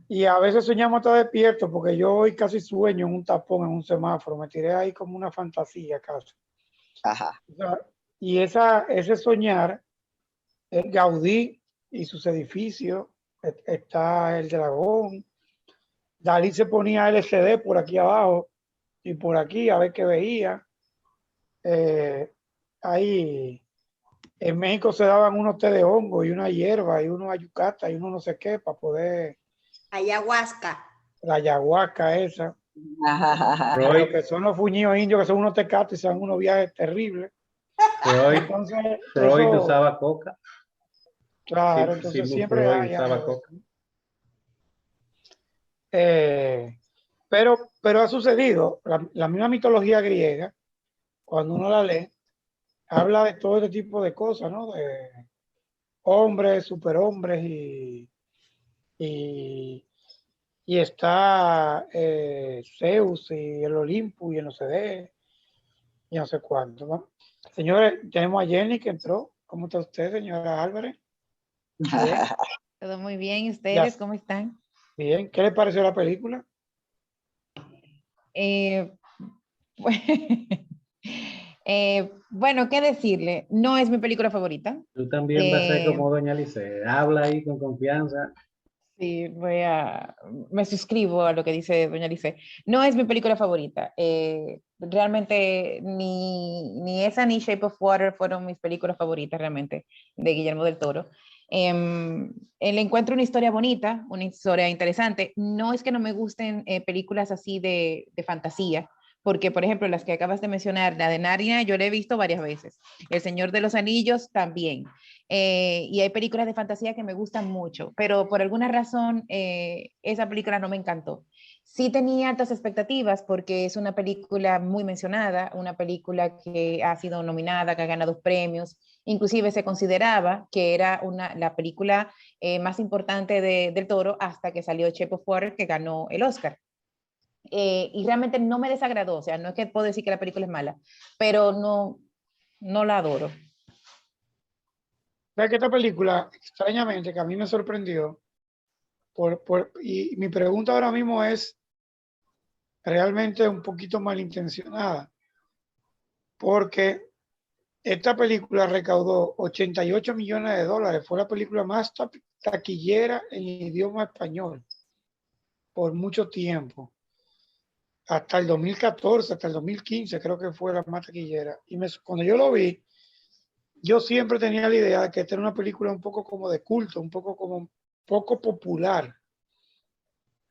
Y a veces soñamos hasta despierto, porque yo hoy casi sueño en un tapón, en un semáforo, me tiré ahí como una fantasía casi. Ajá. O sea, y ese soñar, el Gaudí y sus edificios, está el dragón, Dalí se ponía LCD por aquí abajo y por aquí a ver qué veía. Ahí en México se daban unos té de hongo y una hierba y unos ayucata y uno no sé qué para poder, Ayahuasca. la ayahuasca esa. Lo que son los fuñidos indios, que son unos tecatos y son unos viajes terribles. Entonces, Freud usaba coca. claro, Sí, entonces Sigmund siempre Freud hay usaba algo. coca. Pero ha sucedido, la misma mitología griega, cuando uno la lee, habla de todo este tipo de cosas, ¿no? De hombres, superhombres y está Zeus y el Olimpo y el no sé de, y no sé cuánto, ¿no? Señores, tenemos a Jenny que entró. ¿Cómo está usted, señora Álvarez? Bien. Todo muy bien. ¿Y Ya. ustedes cómo están? Bien. ¿Qué le pareció la película? Bueno, ¿qué decirle? No es mi película favorita. Tú también vas a ser como doña Lice. Habla ahí con confianza. Sí, me suscribo a lo que dice doña Lice. No es mi película favorita. Realmente ni esa ni Shape of Water fueron mis películas favoritas realmente de Guillermo del Toro. Le encuentro una historia bonita, una historia interesante. No es que no me gusten películas así de fantasía, porque por ejemplo las que acabas de mencionar, la de Narnia, yo la he visto varias veces. El Señor de los Anillos también. Y hay películas de fantasía que me gustan mucho, pero por alguna razón esa película no me encantó. Sí tenía altas expectativas porque es una película muy mencionada, una película que ha sido nominada, que ha ganado premios, Inclusive se consideraba que era la película más importante del Toro hasta que salió Shape of Water, que ganó el Oscar. Y realmente no me desagradó, o sea, no es que puedo decir que la película es mala, pero no la adoro. ¿Sabes que esta película, extrañamente, que a mí me sorprendió, y mi pregunta ahora mismo es realmente un poquito malintencionada, porque esta película recaudó 88 millones de dólares, fue la película más taquillera en idioma español por mucho tiempo, hasta el 2014, hasta el 2015 creo que fue la más taquillera. Y cuando yo lo vi, yo siempre tenía la idea de que esta era una película un poco como de culto, un poco como poco popular.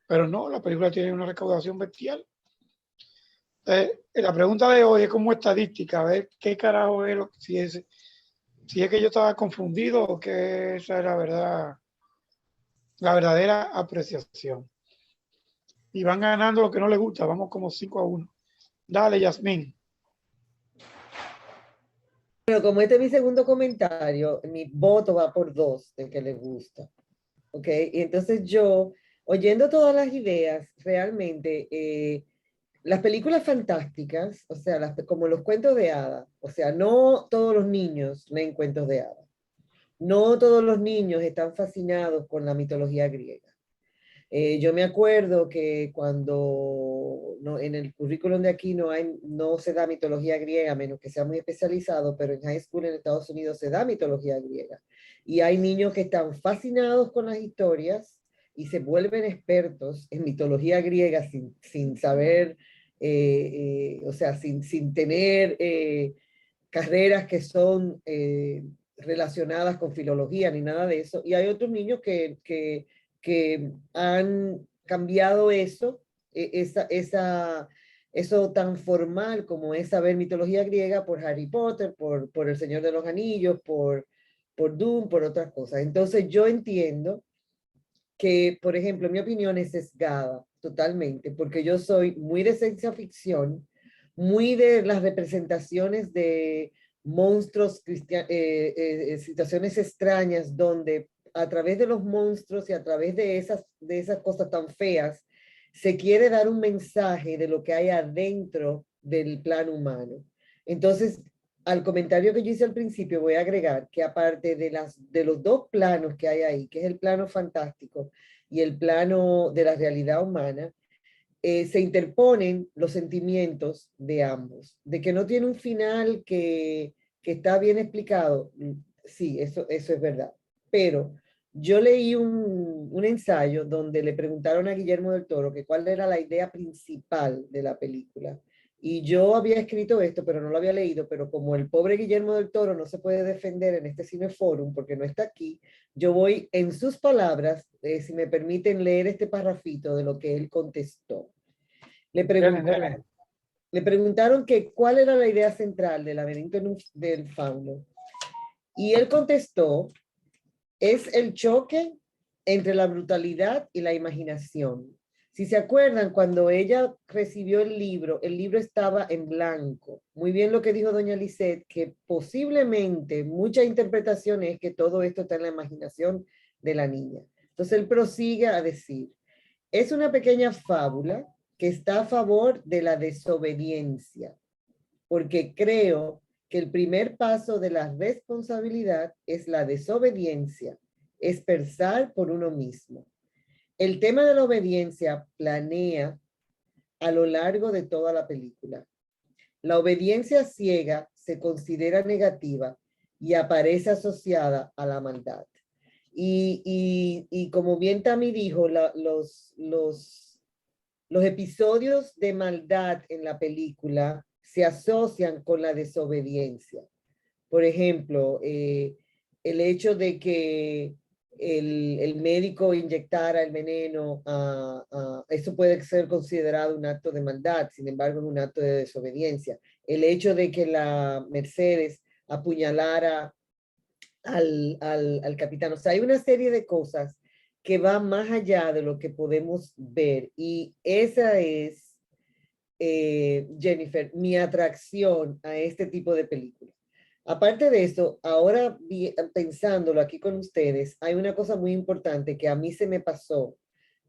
Pero no, la película tiene una recaudación bestial. La pregunta de hoy es como estadística, a ver qué carajo es, si es que yo estaba confundido o que esa era la verdadera apreciación. Y van ganando lo que no les gusta, vamos como 5-1. Dale, Yasmín. Pero como este es mi segundo comentario, mi voto va por 2 de que le gusta. ¿Ok? Y entonces yo, oyendo todas las ideas, realmente, las películas fantásticas, o sea, como los cuentos de hadas, o sea, no todos los niños leen cuentos de hadas. No todos los niños están fascinados con la mitología griega. Yo me acuerdo que cuando en el currículum de aquí no se da mitología griega, a menos que sea muy especializado, pero en high school en Estados Unidos se da mitología griega. Y hay niños que están fascinados con las historias y se vuelven expertos en mitología griega sin saber, o sea, sin tener carreras que son relacionadas con filología ni nada de eso. Y hay otros niños que han cambiado eso, eso tan formal como es saber mitología griega por Harry Potter, por El Señor de los Anillos, por Dune, por otras cosas. Entonces yo entiendo que, por ejemplo, mi opinión es sesgada totalmente, porque yo soy muy de ciencia ficción, muy de las representaciones de monstruos, situaciones extrañas donde a través de los monstruos y a través de esas cosas tan feas, se quiere dar un mensaje de lo que hay adentro del plano humano. Entonces, al comentario que yo hice al principio, voy a agregar que aparte de los 2 planos que hay ahí, que es el plano fantástico y el plano de la realidad humana, se interponen los sentimientos de ambos. De que no tiene un final que está bien explicado, sí, eso es verdad. Pero yo leí un ensayo donde le preguntaron a Guillermo del Toro que cuál era la idea principal de la película. Y yo había escrito esto, pero no lo había leído, pero como el pobre Guillermo del Toro no se puede defender en este Cineforum porque no está aquí, yo voy en sus palabras, si me permiten leer este parrafito de lo que él contestó. Le preguntaron que cuál era la idea central del laberinto del fauno. Y él contestó, es el choque entre la brutalidad y la imaginación. Si se acuerdan, cuando ella recibió el libro estaba en blanco. Muy bien lo que dijo doña Lisette, que posiblemente mucha interpretación es que todo esto está en la imaginación de la niña. Entonces él prosigue a decir, es una pequeña fábula que está a favor de la desobediencia, porque creo que el primer paso de la responsabilidad es la desobediencia, es pensar por uno mismo. El tema de la obediencia planea a lo largo de toda la película. La obediencia ciega se considera negativa y aparece asociada a la maldad. Y como bien Tami dijo, los episodios de maldad en la película se asocian con la desobediencia. Por ejemplo, el hecho de que el médico inyectara el veneno, eso puede ser considerado un acto de maldad, sin embargo es un acto de desobediencia. El hecho de que la Mercedes apuñalara al capitán, o sea, hay una serie de cosas que van más allá de lo que podemos ver, y esa es, Jennifer, mi atracción a este tipo de películas. Aparte de eso, ahora pensándolo aquí con ustedes, hay una cosa muy importante que a mí se me pasó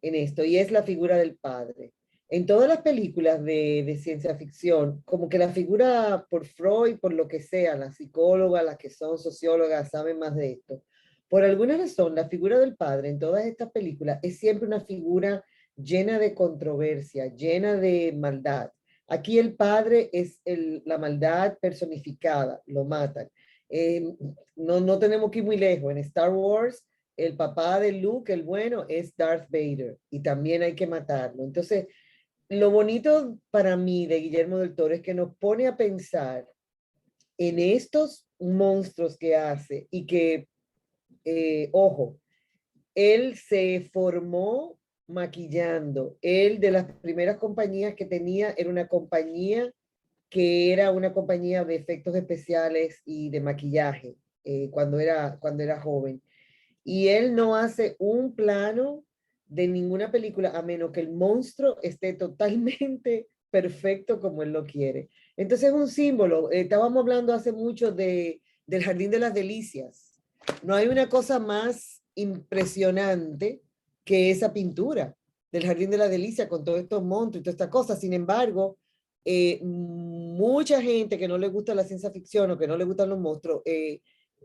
en esto y es la figura del padre. En todas las películas de ciencia ficción, como que la figura por Freud, por lo que sea, las psicólogas, las que son sociólogas, saben más de esto. Por alguna razón, la figura del padre en todas estas películas es siempre una figura llena de controversia, llena de maldad. Aquí el padre es la maldad personificada, lo matan. No tenemos que ir muy lejos. En Star Wars, el papá de Luke, el bueno, es Darth Vader y también hay que matarlo. Entonces, lo bonito para mí de Guillermo del Toro es que nos pone a pensar en estos monstruos que hace y que, ojo, él se formó maquillando. Él, de las primeras compañías que tenía, era una compañía que era una compañía de efectos especiales y de maquillaje cuando era joven. Y él no hace un plano de ninguna película a menos que el monstruo esté totalmente perfecto como él lo quiere. Entonces es un símbolo. Estábamos hablando hace mucho del Jardín de las Delicias. No hay una cosa más impresionante que esa pintura del Jardín de las Delicias con todos estos monstruos y todas estas cosas. Sin embargo, mucha gente que no le gusta la ciencia ficción o que no le gustan los monstruos,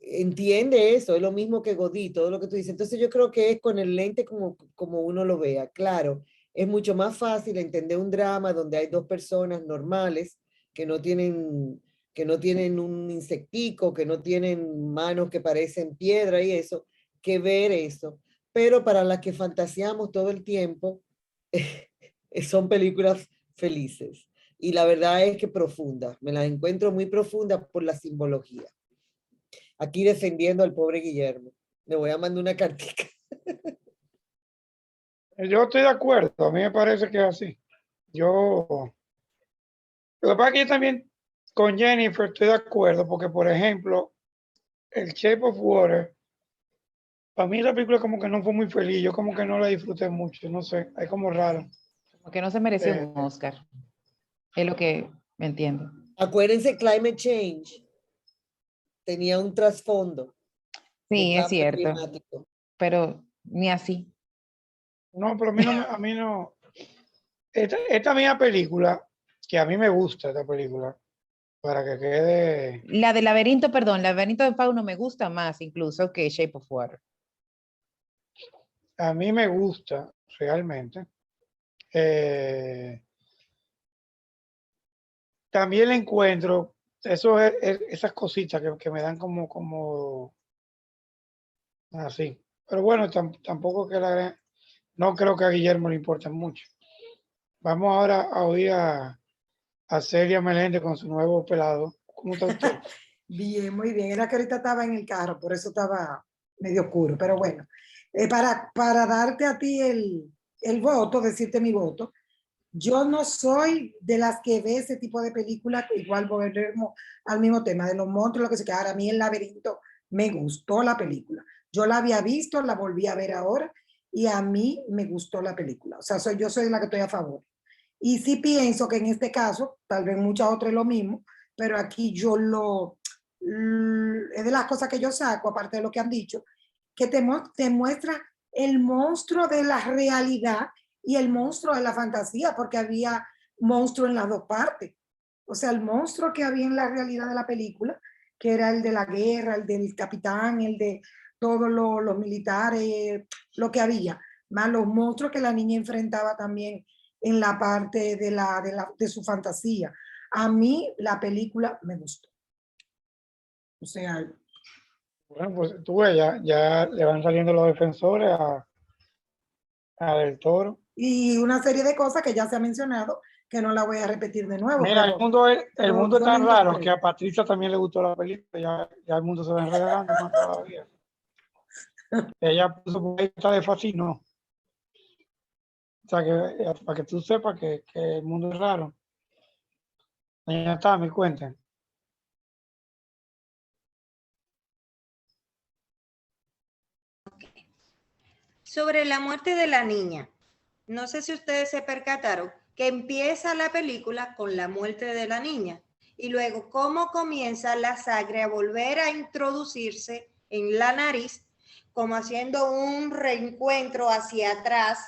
entiende eso, es lo mismo que Godí, todo lo que tú dices. Entonces yo creo que es con el lente como uno lo vea. Claro, es mucho más fácil entender un drama donde hay dos personas normales que no tienen un insectico, que no tienen manos que parecen piedra y eso, que ver eso. Pero para las que fantaseamos todo el tiempo, son películas felices. Y la verdad es que profundas, me las encuentro muy profundas por la simbología. Aquí defendiendo al pobre Guillermo. Le voy a mandar una cartica. Yo estoy de acuerdo, a mí me parece que es así. Lo que pasa es que yo también con Jennifer estoy de acuerdo, porque por ejemplo, el Shape of Water, para mí la película como que no fue muy feliz, yo como que no la disfruté mucho, no sé, es como raro. Como que no se mereció un Oscar. Es lo que me entiendo. Acuérdense, Climate Change tenía un trasfondo. Sí, es cierto. Climático. Pero ni así. No, pero a mí no. Esta misma película, que a mí me gusta esta película, para que quede... La del laberinto, perdón, Laberinto de Fauno me gusta más incluso que Shape of Water. A mí me gusta realmente. También le encuentro esas cositas que me dan como así. Pero bueno, tampoco no creo que a Guillermo le importe mucho. Vamos ahora a oír a Celia Meléndez con su nuevo pelado. ¿Cómo está usted? Bien, muy bien. Era que ahorita estaba en el carro, por eso estaba medio oscuro. Pero bueno, para darte a ti el voto, decirte mi voto, yo no soy de las que ve ese tipo de películas, igual volvemos al mismo tema de los monstruos, lo que se queda. Ahora a mí El Laberinto me gustó la película. Yo la había visto, la volví a ver ahora y a mí me gustó la película. O sea, yo soy la que estoy a favor. Y sí pienso que en este caso, tal vez muchas otras es lo mismo, pero aquí es de las cosas que yo saco, aparte de lo que han dicho, que te muestra el monstruo de la realidad y el monstruo de la fantasía, porque había monstruo en las dos partes. O sea, el monstruo que había en la realidad de la película, que era el de la guerra, el del capitán, el de todos los militares, lo que había, más los monstruos que la niña enfrentaba también en la parte de su fantasía. A mí la película me gustó. O sea, Bueno, pues tú ves, ya le van saliendo los defensores a Del Toro. y una serie de cosas que ya se ha mencionado, que no la voy a repetir de nuevo. Mira, pero el mundo es tan yo raro encontré. que a Patricia también le gustó la película, ya el mundo se va enredando más todavía. Ella puso por ahí está de fascino. O sea, que para que tú sepas que el mundo es raro. Ya está, me cuenten. Sobre la muerte de la niña. No sé si ustedes se percataron que empieza la película con la muerte de la niña y luego cómo comienza la sangre a volver a introducirse en la nariz, como haciendo un reencuentro hacia atrás,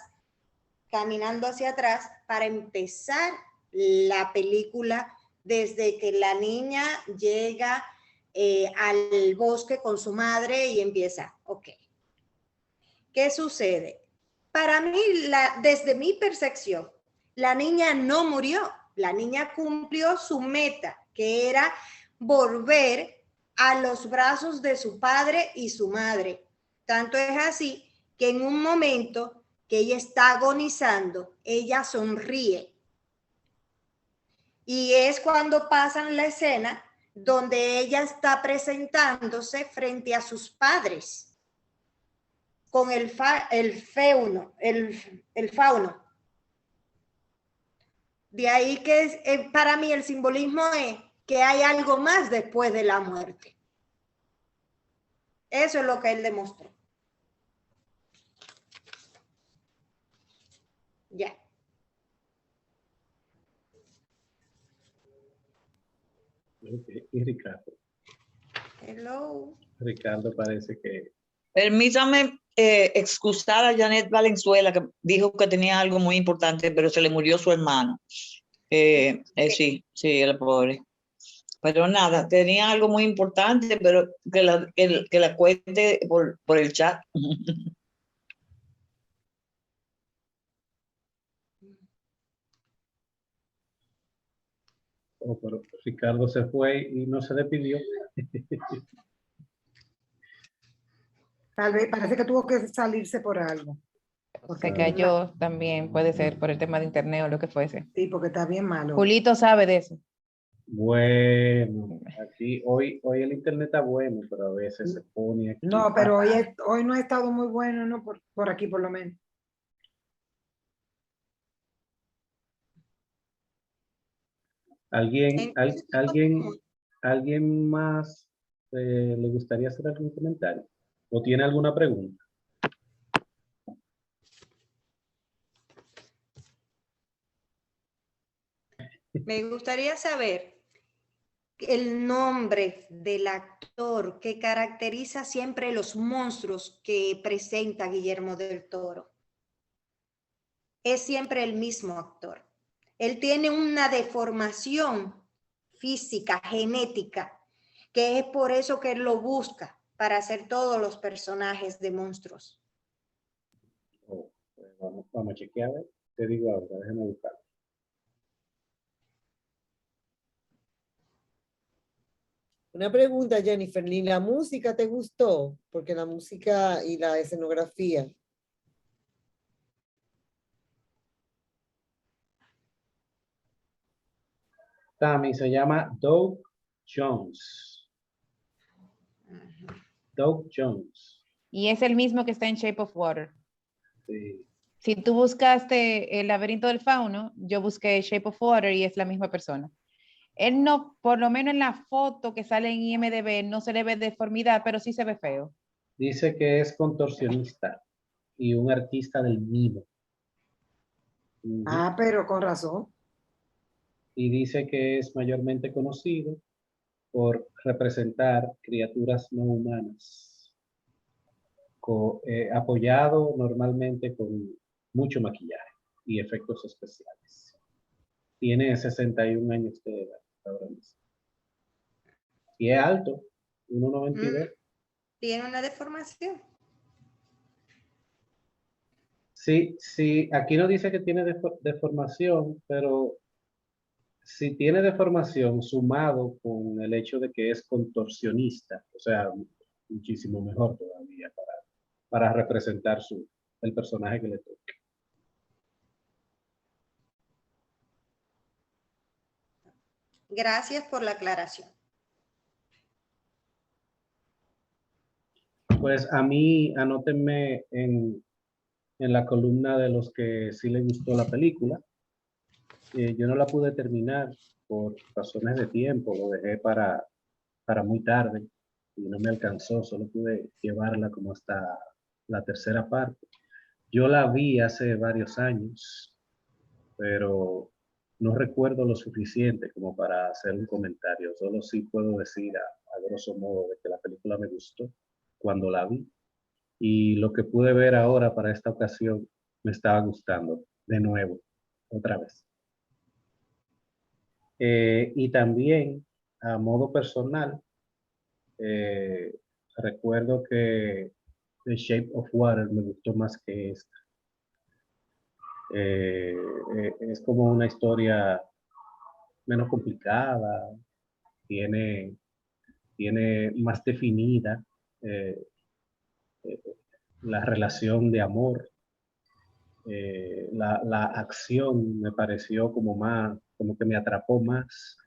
caminando hacia atrás para empezar la película desde que la niña llega al bosque con su madre y empieza, ok. ¿Qué sucede? Para mí, desde mi percepción, la niña no murió, la niña cumplió su meta, que era volver a los brazos de su padre y su madre. Tanto es así que en un momento que ella está agonizando, ella sonríe. Y es cuando pasan la escena donde ella está presentándose frente a sus padres con el fauno. De ahí que para mí el simbolismo es que hay algo más después de la muerte. Eso es lo que él demostró. Ya. Okay. Y Ricardo. Hello. Ricardo parece que... Permítame excusar a Janet Valenzuela, que dijo que tenía algo muy importante, pero se le murió su hermano. Sí, el pobre. Pero nada, tenía algo muy importante, pero que la cuente por el chat. Oh, pero Ricardo se fue y no se despidió. Tal vez parece que tuvo que salirse por algo. Se cayó también, puede ser por el tema de internet o lo que fuese. Sí, porque está bien malo. Julito sabe de eso. Bueno, aquí hoy el internet está bueno, pero a veces se pone aquí. No, pero hoy no ha estado muy bueno, ¿no? Por aquí por lo menos. ¿Alguien más le gustaría hacer algún comentario? ¿O tiene alguna pregunta? Me gustaría saber el nombre del actor que caracteriza siempre los monstruos que presenta Guillermo del Toro. Es siempre el mismo actor. Él tiene una deformación física, genética, que es por eso que él lo busca para hacer todos los personajes de monstruos. Oh, pues vamos a chequear. Te digo ahora, déjame buscar. Una pregunta, Jennifer, ¿ni la música te gustó? Porque la música y la escenografía. Tammy se llama Doug Jones. Doug Jones. Y es el mismo que está en Shape of Water. Sí. Si tú buscaste El laberinto del fauno, yo busqué Shape of Water y es la misma persona. Él no, por lo menos en la foto que sale en IMDb, no se le ve deformidad, pero sí se ve feo. Dice que es contorsionista y un artista del mimo. Ah, pero con razón. Y dice que es mayormente conocido por representar criaturas no humanas, apoyado normalmente con mucho maquillaje y efectos especiales. Tiene 61 años de edad ahora mismo. Y es alto, 1,92. Tiene una deformación. Sí, aquí no dice que tiene deformación, pero si tiene deformación sumado con el hecho de que es contorsionista, o sea, muchísimo mejor todavía para representar el personaje que le toca. Gracias por la aclaración. Pues a mí, anótenme en la columna de los que sí les gustó la película. Yo no la pude terminar por razones de tiempo, lo dejé para muy tarde y no me alcanzó, solo pude llevarla como hasta la tercera parte. Yo la vi hace varios años, pero no recuerdo lo suficiente como para hacer un comentario. Solo sí puedo decir a grosso modo de que la película me gustó cuando la vi. Y lo que pude ver ahora para esta ocasión me estaba gustando de nuevo, otra vez. Y también, a modo personal, recuerdo que The Shape of Water me gustó más que esta. Es como una historia menos complicada, tiene más definida la relación de amor. La acción me pareció como que me atrapó más.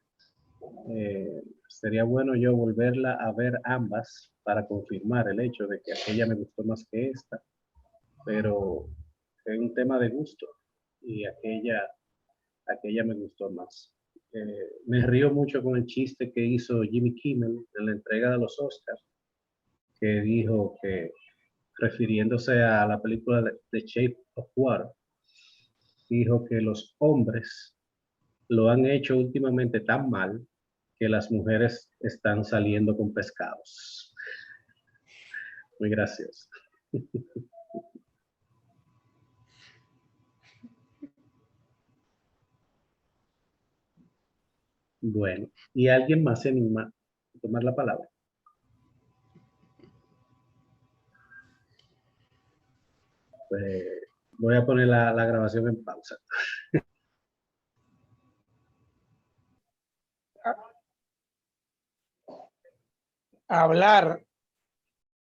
Sería bueno yo volverla a ver ambas para confirmar el hecho de que aquella me gustó más que esta, pero es un tema de gusto y aquella me gustó más. Me río mucho con el chiste que hizo Jimmy Kimmel en la entrega de los Oscars, que dijo que, refiriéndose a la película The Shape of Water, dijo que los hombres lo han hecho últimamente tan mal que las mujeres están saliendo con pescados. Muy gracioso. Bueno, ¿y alguien más se anima a tomar la palabra? Pues voy a poner la grabación en pausa. Hablar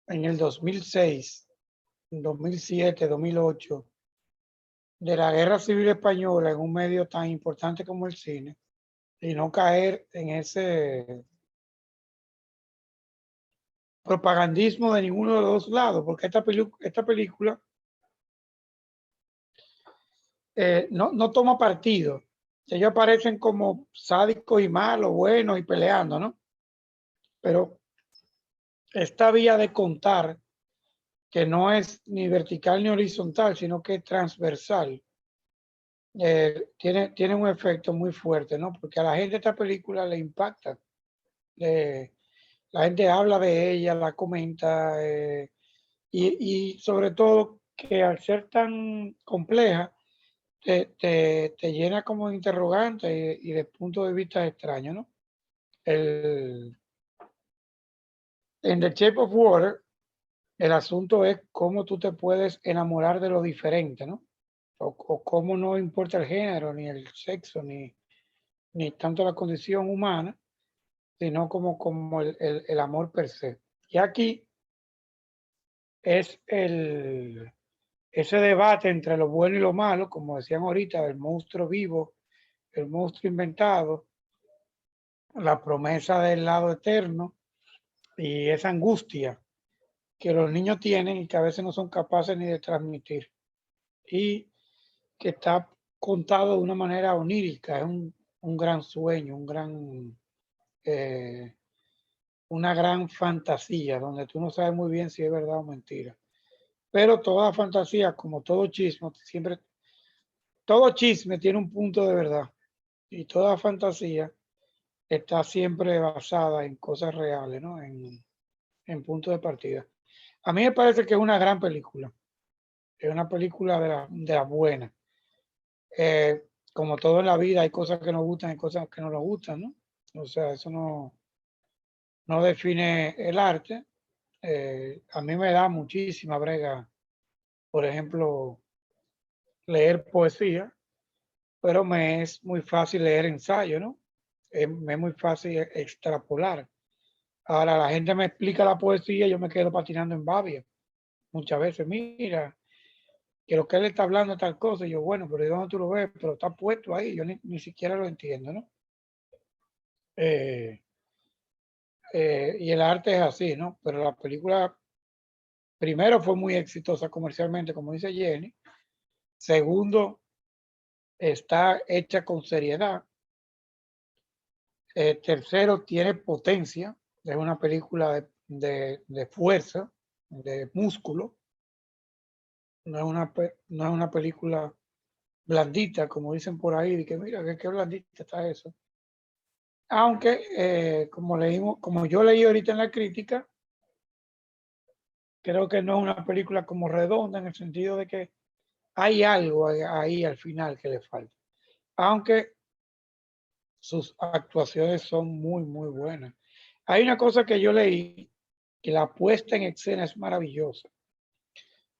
en el 2006, 2007, 2008, de la Guerra Civil Española en un medio tan importante como el cine, y no caer en ese propagandismo de ninguno de los dos lados, porque esta película no toma partido. Ellos aparecen como sádicos y malos, buenos y peleando, ¿no? Pero esta vía de contar, que no es ni vertical ni horizontal, sino que es transversal, tiene un efecto muy fuerte, ¿no? Porque a la gente esta película le impacta. La gente habla de ella, la comenta, y sobre todo que al ser tan compleja, te llena como de interrogante y de puntos de vista extraños, ¿no? En The Shape of Water, el asunto es cómo tú te puedes enamorar de lo diferente, ¿no? O cómo no importa el género, ni el sexo, ni tanto la condición humana, sino como el amor per se. Y aquí es ese debate entre lo bueno y lo malo, como decían ahorita, el monstruo vivo, el monstruo inventado, la promesa del lado eterno y esa angustia que los niños tienen y que a veces no son capaces ni de transmitir. Y que está contado de una manera onírica, es un gran sueño, una gran fantasía, donde tú no sabes muy bien si es verdad o mentira. Pero toda fantasía, como todo chisme, todo chisme tiene un punto de verdad. Y toda fantasía está siempre basada en cosas reales, ¿no? En puntos de partida. A mí me parece que es una gran película. Es una película de la buena. Como todo en la vida, hay cosas que nos gustan y cosas que no nos gustan, ¿no? O sea, eso no define el arte. A mí me da muchísima brega, por ejemplo, leer poesía, pero me es muy fácil leer ensayo, ¿no? Me es muy fácil extrapolar. Ahora la gente me explica la poesía y yo me quedo patinando en babia. Muchas veces, mira, que lo que él está hablando es tal cosa. Y yo, bueno, pero ¿de dónde tú lo ves? Pero está puesto ahí, yo ni siquiera lo entiendo, ¿no? Y el arte es así, ¿no? Pero la película, primero, fue muy exitosa comercialmente, como dice Jenny. Segundo, está hecha con seriedad. Tercero, tiene potencia. Es una película de fuerza, de músculo. No es una película blandita, como dicen por ahí, de que mira, qué blandita está eso. Aunque, como yo leí ahorita en la crítica, creo que no es una película como redonda en el sentido de que hay algo ahí al final que le falta. Aunque sus actuaciones son muy, muy buenas. Hay una cosa que yo leí, que la puesta en escena es maravillosa.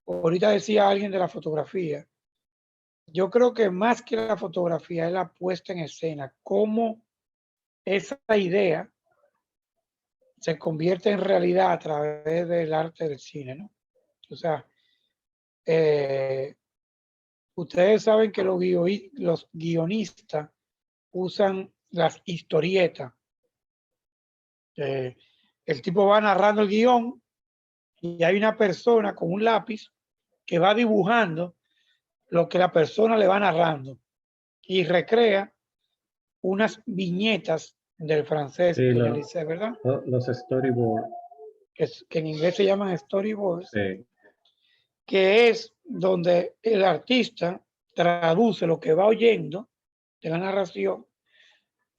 Ahorita decía alguien de la fotografía. Yo creo que más que la fotografía es la puesta en escena, cómo esa idea se convierte en realidad a través del arte del cine, ¿no? O sea, ustedes saben que los guionistas usan las historietas. El tipo va narrando el guión y hay una persona con un lápiz que va dibujando lo que la persona le va narrando y recrea unas viñetas del francés, Sí, ¿verdad? los storyboards. Que en inglés se llaman storyboards, Sí. que es donde el artista traduce lo que va oyendo de la narración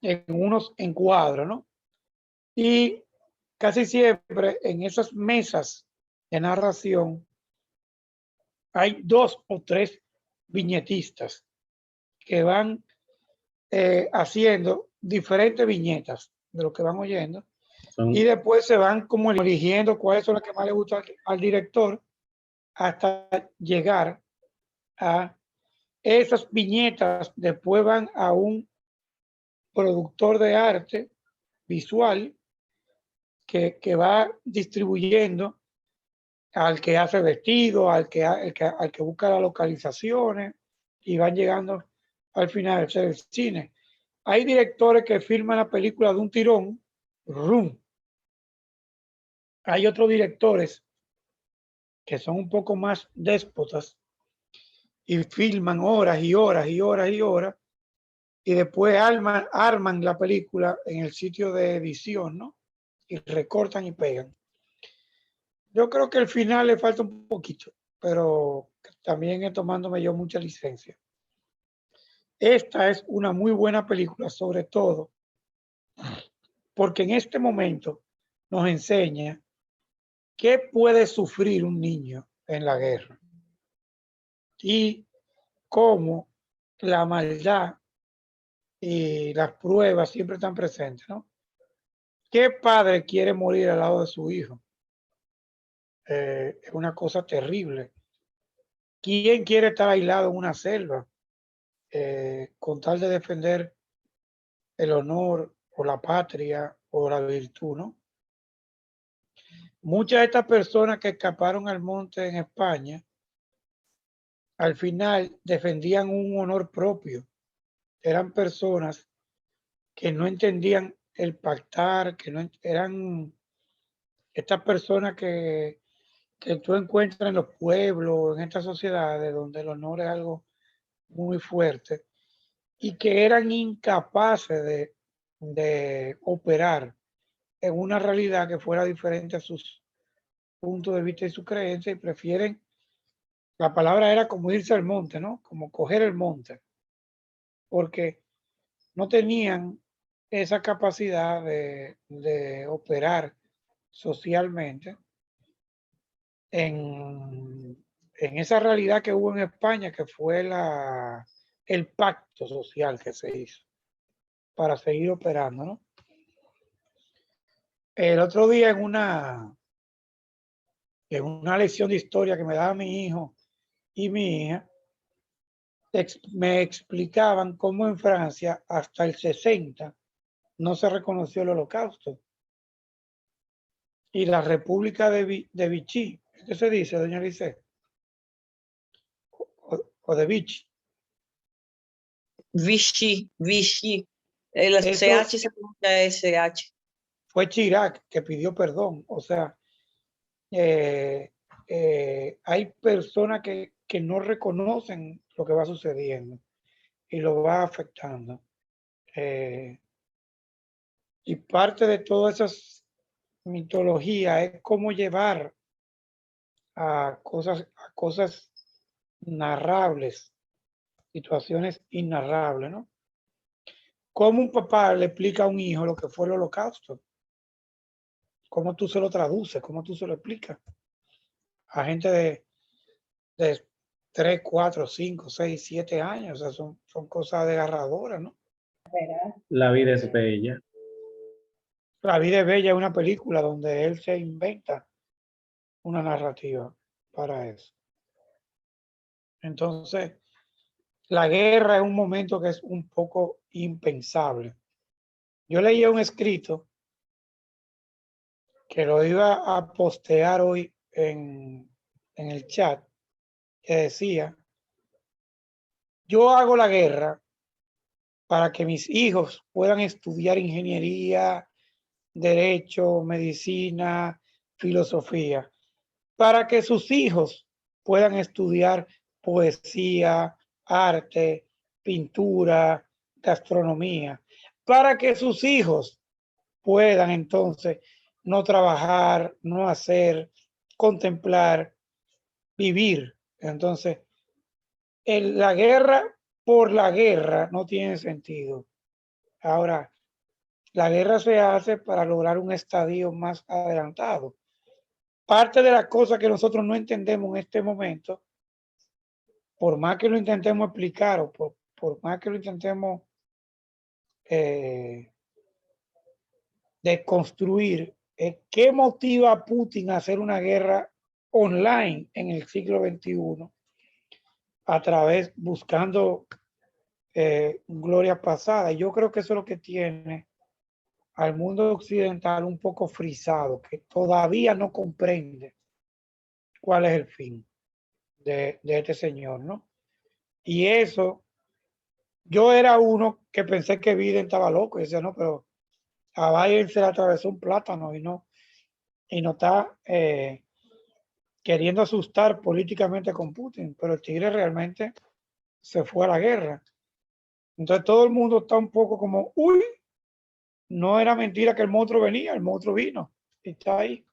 en unos encuadros, ¿no? Y casi siempre en esas mesas de narración hay 2 o 3 viñetistas que van haciendo diferentes viñetas de lo que van oyendo y después se van como eligiendo cuáles son las que más le gustan al director hasta llegar a esas viñetas. Después van a un productor de arte visual que va distribuyendo al que hace vestido, al que busca las localizaciones y van llegando al final del cine. Hay directores que filman la película de un tirón, ¡rum! Hay otros directores que son un poco más déspotas y filman horas y horas y horas y horas y después arman la película en el sitio de edición, ¿no? Y recortan y pegan. Yo creo que al final le falta un poquito, pero también es tomándome yo mucha licencia. Esta es una muy buena película, sobre todo porque en este momento nos enseña qué puede sufrir un niño en la guerra y cómo la maldad y las pruebas siempre están presentes, ¿no? ¿Qué padre quiere morir al lado de su hijo? Es una cosa terrible. ¿Quién quiere estar aislado en una selva con tal de defender el honor o la patria o la virtud, ¿no? Muchas de estas personas que escaparon al monte en España, al final defendían un honor propio. Eran personas que no entendían el pactar, que no eran estas personas que tú encuentras en los pueblos, en estas sociedades donde el honor es algo muy fuerte y que eran incapaces de operar en una realidad que fuera diferente a sus puntos de vista y su creencia y prefieren, la palabra era como irse al monte, ¿no? Como coger el monte, porque no tenían esa capacidad de operar socialmente en esa realidad que hubo en España, que fue el pacto social que se hizo para seguir operando, ¿no? El otro día en una lección de historia que me daba mi hijo y mi hija, me explicaban cómo en Francia hasta el 60 no se reconoció el Holocausto. Y la República de Vichy, ¿qué se dice, doña Lice? O de Vichy. Vichy. La CH se pronuncia SH. Fue Chirac que pidió perdón. O sea, hay personas que no reconocen lo que va sucediendo y lo va afectando. Y parte de todas esas mitologías es cómo llevar a cosas narrables situaciones inarrables, ¿no? ¿Cómo un papá le explica a un hijo lo que fue el Holocausto? ¿Cómo tú se lo traduces? ¿Cómo tú se lo explicas? A gente de 3, 4, 5, 6, 7 años. O sea, son cosas desgarradoras, ¿no? La vida es bella. La vida es bella es una película donde él se inventa una narrativa para eso. Entonces, la guerra es un momento que es un poco impensable. Yo leía un escrito que lo iba a postear hoy en el chat, que decía: yo hago la guerra para que mis hijos puedan estudiar ingeniería, derecho, medicina, filosofía, para que sus hijos puedan estudiar poesía, arte, pintura, gastronomía, para que sus hijos puedan entonces no trabajar, no hacer, contemplar, vivir. Entonces, la guerra por la guerra no tiene sentido. Ahora, la guerra se hace para lograr un estadio más adelantado. Parte de las cosas que nosotros no entendemos en este momento, por más que lo intentemos explicar o por más que lo intentemos deconstruir, es qué motiva a Putin a hacer una guerra online en el siglo XXI a través, buscando gloria pasada. Yo creo que eso es lo que tiene al mundo occidental un poco frisado, que todavía no comprende cuál es el fin de este señor, ¿no? Y eso, yo era uno que pensé que Biden estaba loco y decía, no, pero a Biden se le atravesó un plátano y no está queriendo asustar políticamente con Putin, pero el tigre realmente se fue a la guerra. Entonces todo el mundo está un poco como, uy, no era mentira que el monstruo venía, el monstruo vino y está ahí.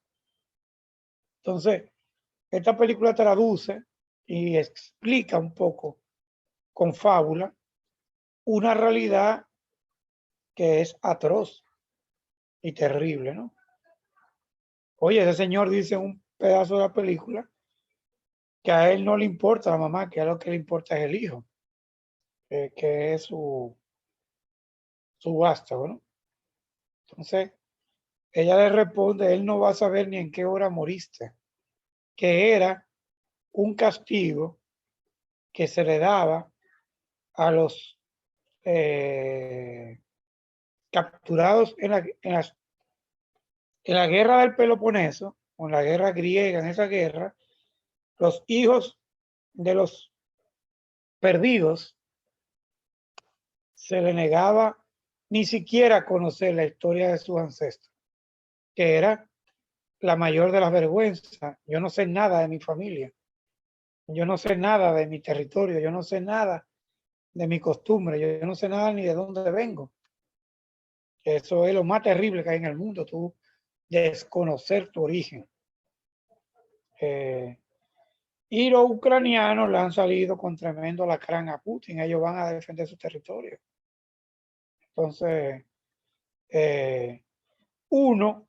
Entonces, esta película traduce y explica un poco con fábula una realidad que es atroz y terrible, ¿no? Oye, ese señor dice en un pedazo de la película que a él no le importa la mamá, que a lo que le importa es el hijo, que es su vástago, ¿no? Entonces, ella le responde, él no va a saber ni en qué hora moriste, que era un castigo que se le daba a los capturados en la guerra del Peloponeso, o en la guerra griega, en esa guerra, los hijos de los perdidos se le negaba ni siquiera conocer la historia de sus ancestros, que era la mayor de las vergüenzas. Yo no sé nada de mi familia, yo no sé nada de mi territorio, yo no sé nada de mi costumbre, yo no sé nada ni de dónde vengo. Eso es lo más terrible que hay en el mundo, tú desconocer tu origen. Y los ucranianos le han salido con tremendo alacrán a Putin, ellos van a defender su territorio. Entonces, uno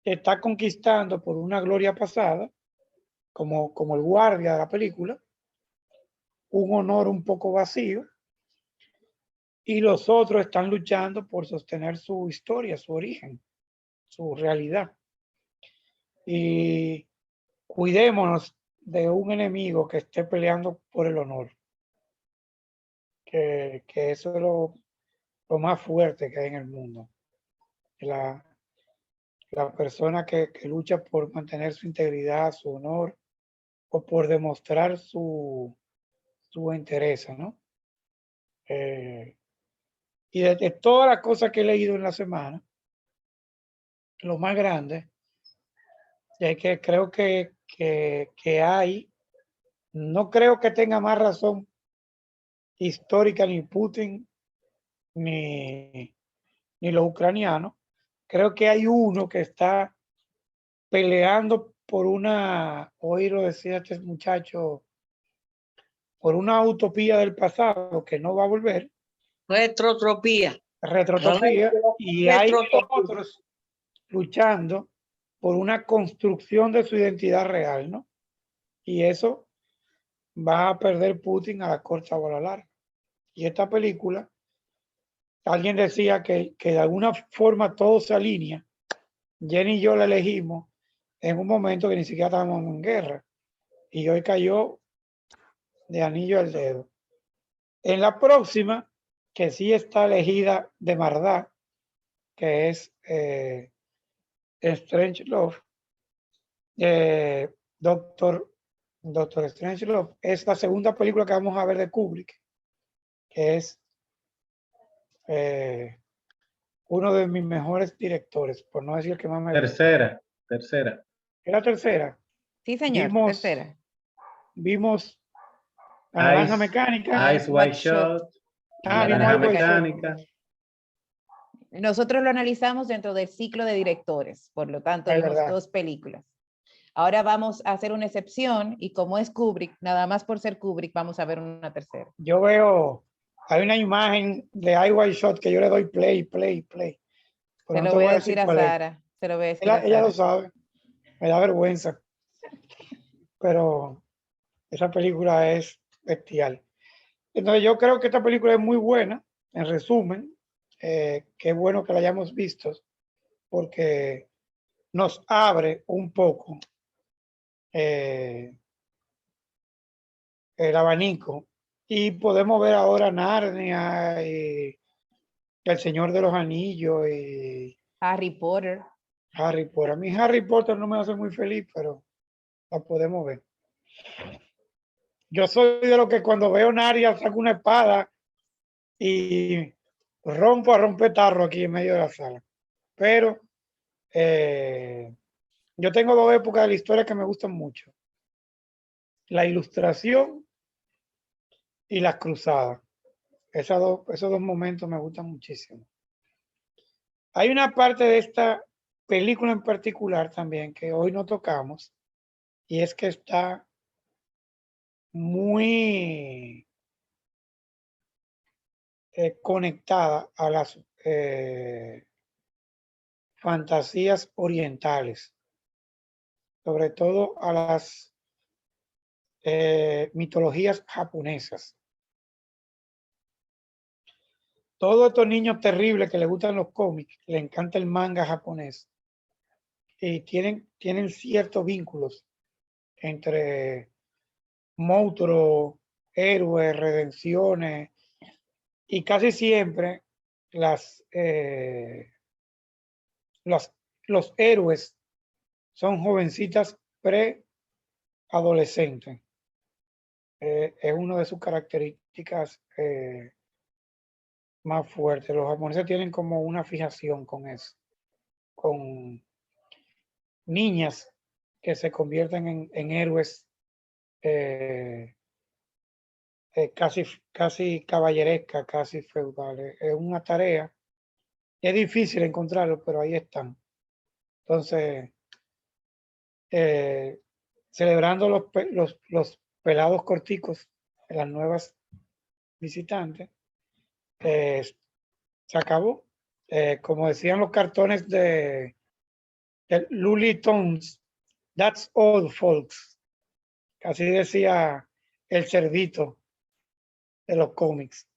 está conquistando por una gloria pasada, como el guardia de la película, un honor un poco vacío, y los otros están luchando por sostener su historia, su origen, su realidad. Y cuidémonos de un enemigo que esté peleando por el honor, que eso es lo más fuerte que hay en el mundo. La persona que lucha por mantener su integridad, su honor, o por demostrar su interés, ¿no? Y de todas las cosas que he leído en la semana, lo más grande es que creo que hay, no creo que tenga más razón histórica ni Putin ni los ucranianos. Creo que hay uno que está peleando por hoy lo decía este muchacho, por una utopía del pasado que no va a volver, Retrotropía. retrotopía, y hay Retrotopía. otros luchando por una construcción de su identidad real, ¿no? Y eso va a perder Putin a la corta o a la larga. Y esta película, alguien decía que de alguna forma todo se alinea. Jenny y yo la elegimos en un momento que ni siquiera estábamos en guerra. Y hoy cayó de anillo al dedo. En la próxima, que sí está elegida de verdad, que es Strange Love, Doctor Strange Love, es la segunda película que vamos a ver de Kubrick, que es uno de mis mejores directores, por no decir que más me gusta. Tercera. ¿Es la tercera? Sí, señor, Vimos, tercera. vimos La Naranja Mecánica. Eyes Wide Shut. Ah, La vimos Naranja algo de Mecánica. Nosotros lo analizamos dentro del ciclo de directores, por lo tanto Es vimos verdad. 2 películas. Ahora vamos a hacer una excepción y como es Kubrick, nada más por ser Kubrick, vamos a ver una tercera. Yo veo, hay una imagen de Eyes Wide Shut que yo le doy play. Pero Se no lo te voy voy a a decir decir a cuál es. Sara. Se lo voy a decir a Ella lo Sara. sabe, me da vergüenza, pero esa película es bestial. Entonces yo creo que esta película es muy buena, en resumen, qué bueno que la hayamos visto, porque nos abre un poco el abanico y podemos ver ahora Narnia y El Señor de los Anillos y Harry Potter. Harry Potter. A mí Harry Potter no me hace muy feliz, pero la podemos ver. Yo soy de los que cuando veo Narnia saco una espada y rompo a romper tarro aquí en medio de la sala. Pero yo tengo 2 épocas de la historia que me gustan mucho. La ilustración y las cruzadas. Esos dos momentos me gustan muchísimo. Hay una parte de esta película en particular también que hoy no tocamos, y es que está muy conectada a las fantasías orientales, sobre todo a las mitologías japonesas. Todos estos niños terribles que les gustan los cómics, les encanta el manga japonés, y tienen ciertos vínculos entre monstruos, héroes, redenciones, y casi siempre los héroes son jovencitas preadolescentes. Es una de sus características más fuertes. Los japoneses tienen como una fijación con eso, con niñas que se convierten en héroes casi caballeresca, casi feudales. Es una tarea, es difícil encontrarlo, pero ahí están. Entonces, celebrando los pelados corticos de las nuevas visitantes, se acabó. Como decían los cartones de Looney Tunes, that's all, folks. Así decía el cerdito de los cómics.